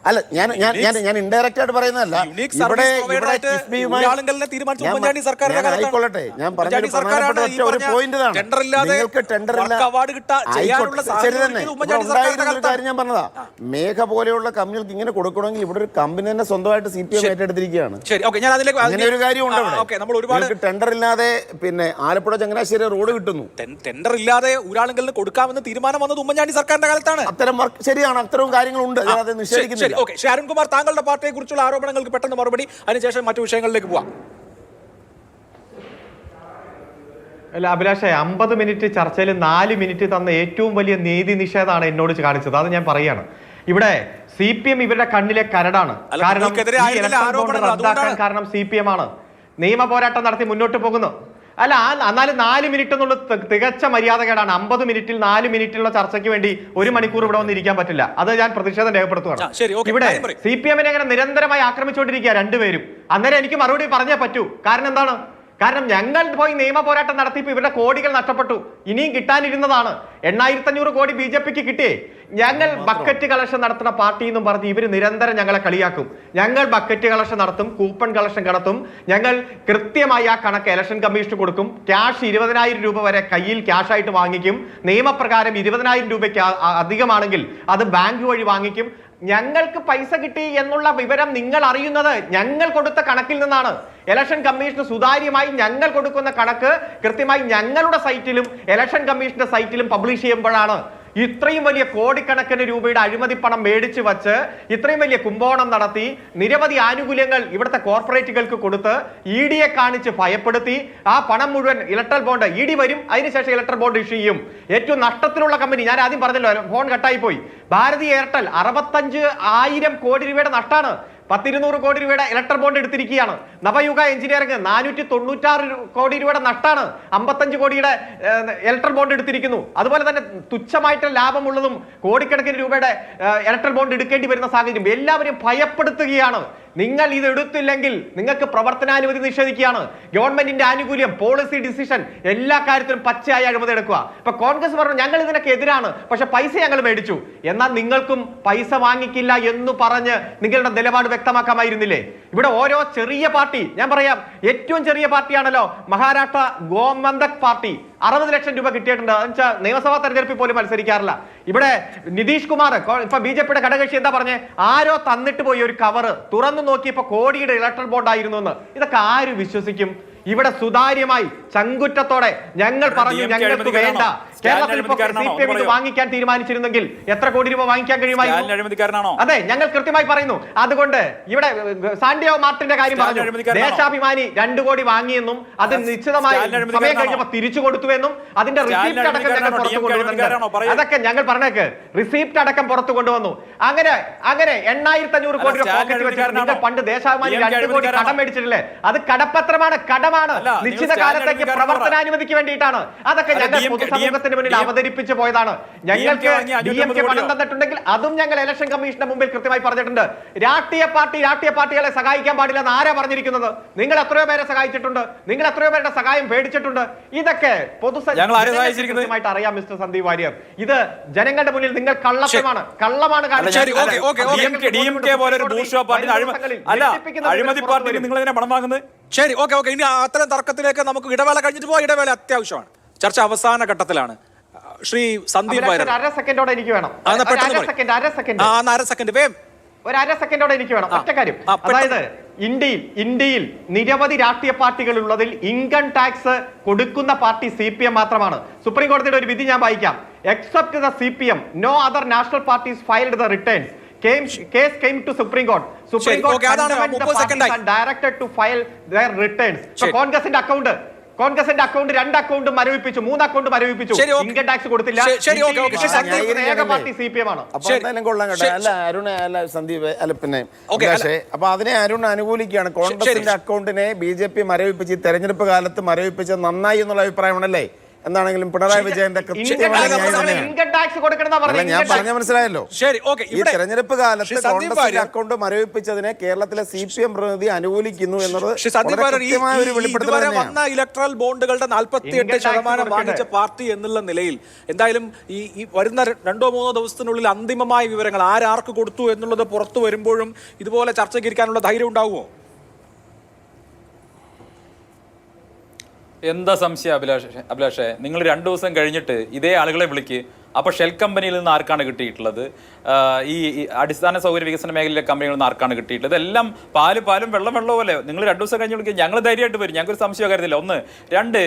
അല്ല. ഞാൻ ഇൻഡയറക്റ്റ് ആയിട്ട് പറയുന്നതല്ല. ഇവിടെ ആയിക്കൊള്ളട്ടെ, ഞാൻ പറഞ്ഞ ഒരു പോയിന്റ് ഇതാണ്. നിങ്ങൾക്ക് ടെൻഡർ ശരി തന്നെ ഉണ്ടായിരുന്ന ഒരു കാര്യം ഞാൻ പറഞ്ഞതാ. മേഘ പോലെയുള്ള കമ്പനികൾക്ക് ഇങ്ങനെ കൊടുക്കണമെങ്കിൽ ഇവിടെ ഒരു കമ്പനി തന്നെ സ്വന്തമായിട്ട് CPM ഏറ്റെടുത്തിരിക്കുകയാണ്. അങ്ങനെ ഒരു കാര്യം ഉണ്ട് അവിടെ. ടെൻഡർ ഇല്ലാതെ പിന്നെ ആലപ്പുഴ ചങ്ങനാശ്ശേരി റോഡ് കിട്ടുന്നു. ടെൻഡർ ഇല്ലാതെ ഊരാളുകളിൽ കൊടുക്കാമെന്ന് തീരുമാനം വന്നത് ഉമ്മൻചാണ്ടി സർക്കാരിന്റെ കാലത്താണ്. അത്തരം ശരിയാണ്, അത്തരവും കാര്യങ്ങളുണ്ട്, അത് നിഷേധിക്കുന്നില്ല. അരുൺകുമാർ, താങ്കളുടെ പാർട്ടിയെ കുറിച്ചുള്ള ആരോപണങ്ങൾക്ക് പെട്ടെന്ന് മറുപടി, അതിനുശേഷം മറ്റു വിഷയങ്ങളിലേക്ക് പോവാം. അല്ല അഭിലാഷേ, 50 മിനിറ്റ് ചർച്ചയിൽ 4 മിനിറ്റ് തന്ന ഏറ്റവും വലിയ നീതി നിഷേധമാണ് എന്നോട് കാണിച്ചത്. അത് ഞാൻ പറയാണ്. ഇവിടെ CPM ഇവരുടെ കണ്ണിലെ കരടാണ്. കാരണം CPM ആണ്. നിയമ പോരാട്ടം നടത്തി മുന്നോട്ട് പോകുന്നു. അല്ല, എന്നാലും 4 മിനിറ്റ് എന്നുള്ളത് തികച്ച മര്യാദകേടാണ്. 50 മിനിറ്റിൽ 4 മിനിറ്റുള്ള ചർച്ചയ്ക്ക് വേണ്ടി 1 മണിക്കൂർ ഇവിടെ വന്നിരിക്കാൻ പറ്റില്ല. അത് ഞാൻ പ്രതിഷേധം രേഖപ്പെടുത്തുകയാണ്. ഇവിടെ CPMനെ അങ്ങനെ നിരന്തരമായി ആക്രമിച്ചുകൊണ്ടിരിക്കുക രണ്ടുപേരും. അന്നേരം എനിക്ക് മറുപടി പറഞ്ഞേ പറ്റൂ. കാരണം എന്താണ്? കാരണം ഞങ്ങൾ പോയി നിയമ പോരാട്ടം നടത്തിയപ്പോൾ ഇവരുടെ കോടികൾ നഷ്ടപ്പെട്ടു. ഇനിയും കിട്ടാനിരുന്നതാണ്. 8500 കോടി BJPക്ക് കിട്ടിയേ. ഞങ്ങൾ ബക്കറ്റ് കളക്ഷൻ നടത്തുന്ന പാർട്ടി എന്നും പറഞ്ഞ് ഇവർ നിരന്തരം ഞങ്ങളെ കളിയാക്കും. ഞങ്ങൾ ബക്കറ്റ് കളക്ഷൻ നടത്തും, കൂപ്പൺ കളക്ഷൻ നടത്തും. ഞങ്ങൾ കൃത്യമായി ആ കണക്ക് ഇലക്ഷൻ കമ്മീഷന് കൊടുക്കും. ക്യാഷ് 20,000 രൂപ വരെ കയ്യിൽ ക്യാഷായിട്ട് വാങ്ങിക്കും. നിയമപ്രകാരം 20,000 രൂപയ്ക്ക് അധികമാണെങ്കിൽ അത് ബാങ്ക് വഴി വാങ്ങിക്കും. ഞങ്ങൾക്ക് പൈസ കിട്ടി എന്നുള്ള വിവരം നിങ്ങൾ അറിയുന്നത് ഞങ്ങൾ കൊടുത്ത കണക്കിൽ നിന്നാണ്. ഇലക്ഷൻ കമ്മീഷന് സുതാര്യമായി ഞങ്ങൾ കൊടുക്കുന്ന കണക്ക് കൃത്യമായി ഞങ്ങളുടെ സൈറ്റിലും ഇലക്ഷൻ കമ്മീഷന്റെ സൈറ്റിലും പബ്ലിഷ് ചെയ്യുമ്പോഴാണ് ഇത്രയും വലിയ കോടിക്കണക്കിന് രൂപയുടെ അഴിമതി പണം മേടിച്ചു വച്ച് ഇത്രയും വലിയ കുംഭകോണം നടത്തി നിരവധി ആനുകൂല്യങ്ങൾ ഇവിടുത്തെ കോർപ്പറേറ്റുകൾക്ക് കൊടുത്ത് ED കാണിച്ച് ഭയപ്പെടുത്തി ആ പണം മുഴുവൻ ഇലക്ട്രൽ ബോണ്ട് ED വരും, അതിനുശേഷം ഇലക്ട്രൽ ബോണ്ട് ഇഷ്യൂ ചെയ്യും. ഏറ്റവും നഷ്ടത്തിലുള്ള കമ്പനി, ഞാൻ ആദ്യം പറഞ്ഞല്ലോ, ഫോൺ കട്ടായി പോയി, ഭാരതി എയർടെൽ 65,000 കോടി രൂപയുടെ നഷ്ടമാണ്. 1,200 കോടി രൂപയുടെ ഇലക്ട്രൽ ബോണ്ട് എടുത്തിരിക്കുകയാണ്. നവയുഗ എഞ്ചിനീയറിംഗ് 496 കോടി രൂപയുടെ നഷ്ടമാണ്. 55 കോടിയുടെ ഇലക്ട്രൽ ബോണ്ട് എടുത്തിരിക്കുന്നു. അതുപോലെ തന്നെ തുച്ഛമായിട്ട് ലാഭമുള്ളതും കോടിക്കണക്കിന് രൂപയുടെ ഇലക്ട്രൽ ബോണ്ട് എടുക്കേണ്ടി വരുന്ന സാഹചര്യം. എല്ലാവരും ഭയപ്പെടുത്തുകയാണ്. നിങ്ങൾ ഇത് എടുത്തില്ലെങ്കിൽ നിങ്ങൾക്ക് പ്രവർത്തനാനുമതി നിഷേധിക്കുകയാണ്. ഗവൺമെന്റിന്റെ ആനുകൂല്യം, പോളിസി ഡിസിഷൻ, എല്ലാ കാര്യത്തിലും പച്ചയായി അഴിമതി എടുക്കുക. ഇപ്പൊ കോൺഗ്രസ് പറഞ്ഞു ഞങ്ങൾ ഇതിനൊക്കെ എതിരാണ്, പക്ഷെ പൈസ ഞങ്ങൾ മേടിച്ചു. എന്നാൽ നിങ്ങൾക്കും പൈസ വാങ്ങിക്കില്ല എന്ന് പറഞ്ഞ് നിങ്ങളുടെ നിലപാട് വ്യക്തമാക്കാമായിരുന്നില്ലേ? ഇവിടെ ഓരോ ചെറിയ പാർട്ടി, ഞാൻ പറയാം, ഏറ്റവും ചെറിയ പാർട്ടിയാണല്ലോ മഹാരാഷ്ട്ര ഗോമന്തക് പാർട്ടി. 60 ലക്ഷം രൂപ കിട്ടിയിട്ടുണ്ട്. എന്നുവെച്ചാൽ നിയമസഭാ തെരഞ്ഞെടുപ്പിൽ പോലും മത്സരിക്കാറില്ല. ഇവിടെ നിതീഷ് കുമാർ ഇപ്പൊ BJPയുടെ ഘടകകക്ഷി എന്താ പറഞ്ഞേ? ആരോ തന്നിട്ട് പോയി ഒരു കവറ് തുറന്നു നോക്കിയപ്പോ കോടിയുടെ ഇലക്ട്രൽ ബോണ്ട് ആയിരുന്നു എന്ന്. ഇതൊക്കെ ആര് വിശ്വസിക്കും? ഇവിടെ സുതാര്യമായി ചങ്കുറ്റത്തോടെ ഞങ്ങൾ പറഞ്ഞു ഞങ്ങൾക്ക് വേണ്ട. കേരളത്തിൽ CPM ഇത് വാങ്ങിക്കാൻ തീരുമാനിച്ചിരുന്നെങ്കിൽ എത്ര കോടി രൂപ വാങ്ങിക്കാൻ കഴിയുമായിരുന്നു? അതെ, ഞങ്ങൾ കൃത്യമായി പറയുന്നു. അതുകൊണ്ട് ഇവിടെ സാന്റിയാഗോ മാർട്ടിന്റെ കാര്യം പറഞ്ഞു. ദേശാഭിമാനി 2 കോടി വാങ്ങിയെന്നും അത് നിശ്ചിതമായി സമയം കഴിഞ്ഞപ്പോൾ തിരിച്ചു കൊടുത്തുവെന്നും അതിന്റെ റിസീപ്റ്റ് അടക്കം ഞങ്ങൾ പുറത്തു കൊണ്ടുവന്നു. അതൊക്കെ ഞങ്ങൾ പറഞ്ഞേക്ക്, റിസീപ്റ്റ് അടക്കം പുറത്തു കൊണ്ടുവന്നു. അങ്ങനെ 8,500 കോടി രൂപ പോക്കറ്റ് വെച്ചിട്ട് നിങ്ങൾ പണ്ട് ദേശാഭിമാനി 2 കോടി കടം മേടിച്ചിട്ടില്ലേ? അത് കടപ്പത്രമാണ്, കടമാണ്, നിശ്ചിത കാലത്തേക്ക് പ്രവർത്തനാനുമതിക്ക് വേണ്ടിയിട്ടാണ്. അതൊക്കെ ഞങ്ങൾ പൊതുസമൂഹത്തിന് മുന്നിൽ അവതരിപ്പിച്ചു പോയതാണ്. ഞങ്ങൾക്ക് DMK പണം തന്നിട്ടുണ്ടെങ്കിൽ അതും ഞങ്ങൾ ഇലക്ഷൻ കമ്മീഷന്റെ മുമ്പിൽ കൃത്യമായി പറഞ്ഞിട്ടുണ്ട്. രാഷ്ട്രീയ പാർട്ടികളെ സഹായിക്കാൻ പാടില്ലെന്ന് ആരാ പറഞ്ഞിരിക്കുന്നത്? നിങ്ങൾ എത്രയോ പേരെ സഹായിച്ചിട്ടുണ്ട്, നിങ്ങൾ എത്രയോ പേരുടെ സഹായം പേടിച്ചിട്ടുണ്ട്. ഇതൊക്കെ പൊതുസമൂഹമായിട്ട് അറിയാം മിസ്റ്റർ സന്ദീപ് വാര്യർ. ഇത് ജനങ്ങളുടെ മുന്നിൽ നിങ്ങൾ കള്ളമാണ് ശരി, ഓക്കെ. ഇനി അത്തരം തർക്കത്തിലേക്ക് നമുക്ക് ഇടവേള കഴിഞ്ഞിട്ട് പോകാം. ഇടവേള അത്യാവശ്യമാണ്. ചർച്ച അവസാന ഘട്ടത്തിലാണ്. ശ്രീ സന്ദീപ് വാര്യർ, അര സെക്കൻഡോടെ എനിക്ക് വേണം. അര സെക്കൻഡോടെ എനിക്ക് വേണം. ഒറ്റ കാര്യം, അതായത് ഇന്ത്യയിൽ നിരവധി രാഷ്ട്രീയ പാർട്ടികൾ ഉള്ളതിൽ ഇൻകം ടാക്സ് കൊടുക്കുന്ന പാർട്ടി CPM മാത്രമാണ്. സുപ്രീം കോടതിയുടെ ഒരു വിധി ഞാൻ വായിക്കാം. Except the CPM, no other national parties filed the returns. Case came to Supreme Court. Supreme Court condemned the parties and directed to file their returns. So കോൺഗ്രസിന്റെ account 2 account മരവിപ്പിച്ചു, 3 account മരവിപ്പിച്ചു. Income tax കൊടുത്തില്ല. ഏക party CPM ആണ്. സന്ദീപ് പിന്നെ അപ്പൊ അതിനെ അരുൺ അനുകൂലിക്കുകയാണ്. കോൺഗ്രസിന്റെ അക്കൗണ്ടിനെ BJP മരവിപ്പിച്ച് ഈ തെരഞ്ഞെടുപ്പ് കാലത്ത് മരവിപ്പിച്ചത് നന്നായി എന്നുള്ള അഭിപ്രായമാണല്ലേ? എന്താണെങ്കിലും പിണറായി വിജയന്റെ ഞാൻ പറഞ്ഞ മനസ്സിലായല്ലോ. ഈ തെരഞ്ഞെടുപ്പ് കാലത്ത് കോൺഗ്രസിന്റെ അക്കൗണ്ട് മരവിപ്പിച്ചതിനെ കേരളത്തിലെ CPM പ്രതിനിധി അനുകൂലിക്കുന്നു എന്നത് വന്ന ഇലക്ട്രൽ ബോണ്ടുകളുടെ 48% വാങ്ങിച്ച പാർട്ടി എന്നുള്ള നിലയിൽ എന്തായാലും ഈ വരുന്ന 2-3 ദിവസത്തിനുള്ളിൽ അന്തിമമായ വിവരങ്ങൾ ആരാർക്ക് കൊടുത്തു എന്നുള്ളത് പുറത്തു വരുമ്പോഴും ഇതുപോലെ ചർച്ചയ്ക്ക് ഇരിക്കാനുള്ള ധൈര്യം ഉണ്ടാവുമോ? എന്താ സംശയം അഭിലാഷേ? നിങ്ങൾ 2 ദിവസം കഴിഞ്ഞിട്ട് ഇതേ ആളുകളെ വിളിക്ക്. അപ്പോൾ ഷെൽ കമ്പനിയിൽ നിന്ന് ആർക്കാണ് കിട്ടിയിട്ടുള്ളത്? ഈ അടിസ്ഥാന സൗകര്യ വികസന മേഖലയിലെ കമ്പനികളിൽ നിന്ന് ആർക്കാണ് കിട്ടിയിട്ടുള്ളത്? എല്ലാം പാലും വെള്ളം പോലെ. നിങ്ങൾ 2 ദിവസം കഴിഞ്ഞ് വിളിക്കുക, ഞങ്ങൾ ധൈര്യമായിട്ട് വരും. ഞങ്ങൾക്കൊരു സംശയം കാര്യത്തില്ല. 1. 2,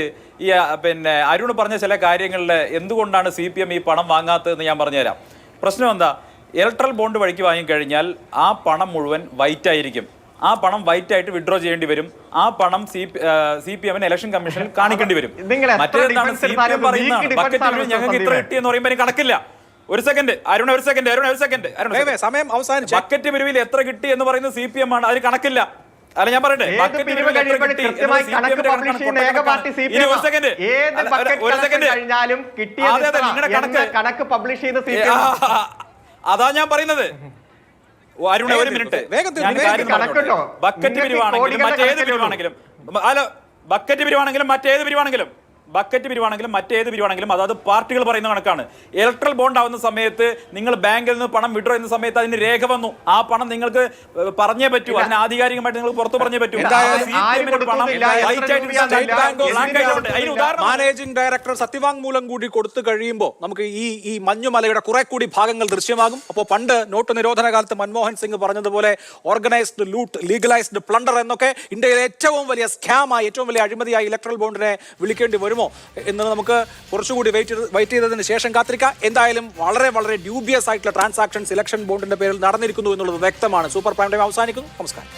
ഈ പിന്നെ അരുൺ പറഞ്ഞ ചില കാര്യങ്ങളിൽ എന്തുകൊണ്ടാണ് CPM ഈ പണം വാങ്ങാത്തതെന്ന് ഞാൻ പറഞ്ഞുതരാം. പ്രശ്നം എന്താ? ഇലക്ട്രൽ ബോണ്ട് വഴിക്ക് വാങ്ങിക്കഴിഞ്ഞാൽ ആ പണം മുഴുവൻ വൈറ്റ് ആയിരിക്കും. ആ പണം വൈറ്റ് ആയിട്ട് വിഡ്രോ ചെയ്യേണ്ടി വരും. ആ പണം CPM ഇലക്ഷൻ കമ്മീഷനിൽ കാണിക്കേണ്ടി വരും. മറ്റേതെന്താണ് CPM പറയുന്നതാണ് ബക്കറ്റ് ഞങ്ങൾക്ക് ഇത്ര കിട്ടി എന്ന് പറയുമ്പോൾ കണക്കില്ല. ഒരു സെക്കൻഡ് സമയം അവസാനിച്ചു. ബക്കറ്റ് പിരിവിൽ എത്ര കിട്ടി എന്ന് പറയുന്നത് CPM ആണ്, അതിന് കണക്കില്ല. അല്ല ഞാൻ പറയട്ടെ, ബക്കറ്റ് പിരിവിൽ എത്ര കിട്ടി കണക്ക് പബ്ലിഷ് ചെയ്ത് അതാ ഞാൻ പറയുന്നത്. അരുണ ഒരു മിനിറ്റ്, ബക്കറ്റ് പിരിവാണെങ്കിലും മറ്റേത് പിരിവാണെങ്കിലും അതായത് പാർട്ടികൾ പറയുന്ന കണക്കാണ്. ഇലക്ട്രൽ ബോണ്ട് ആവുന്ന സമയത്ത് നിങ്ങൾ ബാങ്കിൽ നിന്ന് പണം വിഡ്രോ ചെയ്യുന്ന സമയത്ത് അതിന് രേഖ വന്നു. ആ പണം നിങ്ങൾക്ക് പറഞ്ഞേ പറ്റൂ, അതിന് ആധികാരികമായിട്ട് നിങ്ങൾ പുറത്തു പറഞ്ഞേ പറ്റൂ. മാനേജിംഗ് ഡയറക്ടർ സത്യവാങ്മൂലം കൂടി കൊടുത്തു കഴിയുമ്പോൾ നമുക്ക് ഈ മഞ്ഞുമലയുടെ കുറെ കൂടി ഭാഗങ്ങൾ ദൃശ്യമാകും. അപ്പോൾ പണ്ട് നോട്ട് നിരോധന കാലത്ത് മൻമോഹൻ സിംഗ് പറഞ്ഞതുപോലെ ഓർഗനൈസ്ഡ് ലൂട്ട്, ലീഗലൈസ്ഡ് പ്ലണ്ടർ എന്നൊക്കെ ഇന്ത്യയിലെ ഏറ്റവും വലിയ സ്കാമായി, ഏറ്റവും വലിയ അഴിമതിയായി ഇലക്ട്രൽ ബോണ്ടിനെ വിളിക്കേണ്ടി വരും. വരുമോ എന്ന് നമുക്ക് കുറച്ചുകൂടി വെയിറ്റ് ചെയ്തതിന് ശേഷം കാത്തിരിക്കാം. എന്തായാലും വളരെ വളരെ ഡ്യൂബിയസ് ആയിട്ടുള്ള ട്രാൻസാക്ഷൻസ് ഇലക്ഷൻ ബോണ്ടിന്റെ പേരിൽ നടന്നിരിക്കുന്നു എന്നുള്ളത് വ്യക്തമാണ്. സൂപ്പർ പ്രൈം ടൈം അവസാനിക്കുന്നു. നമസ്കാരം.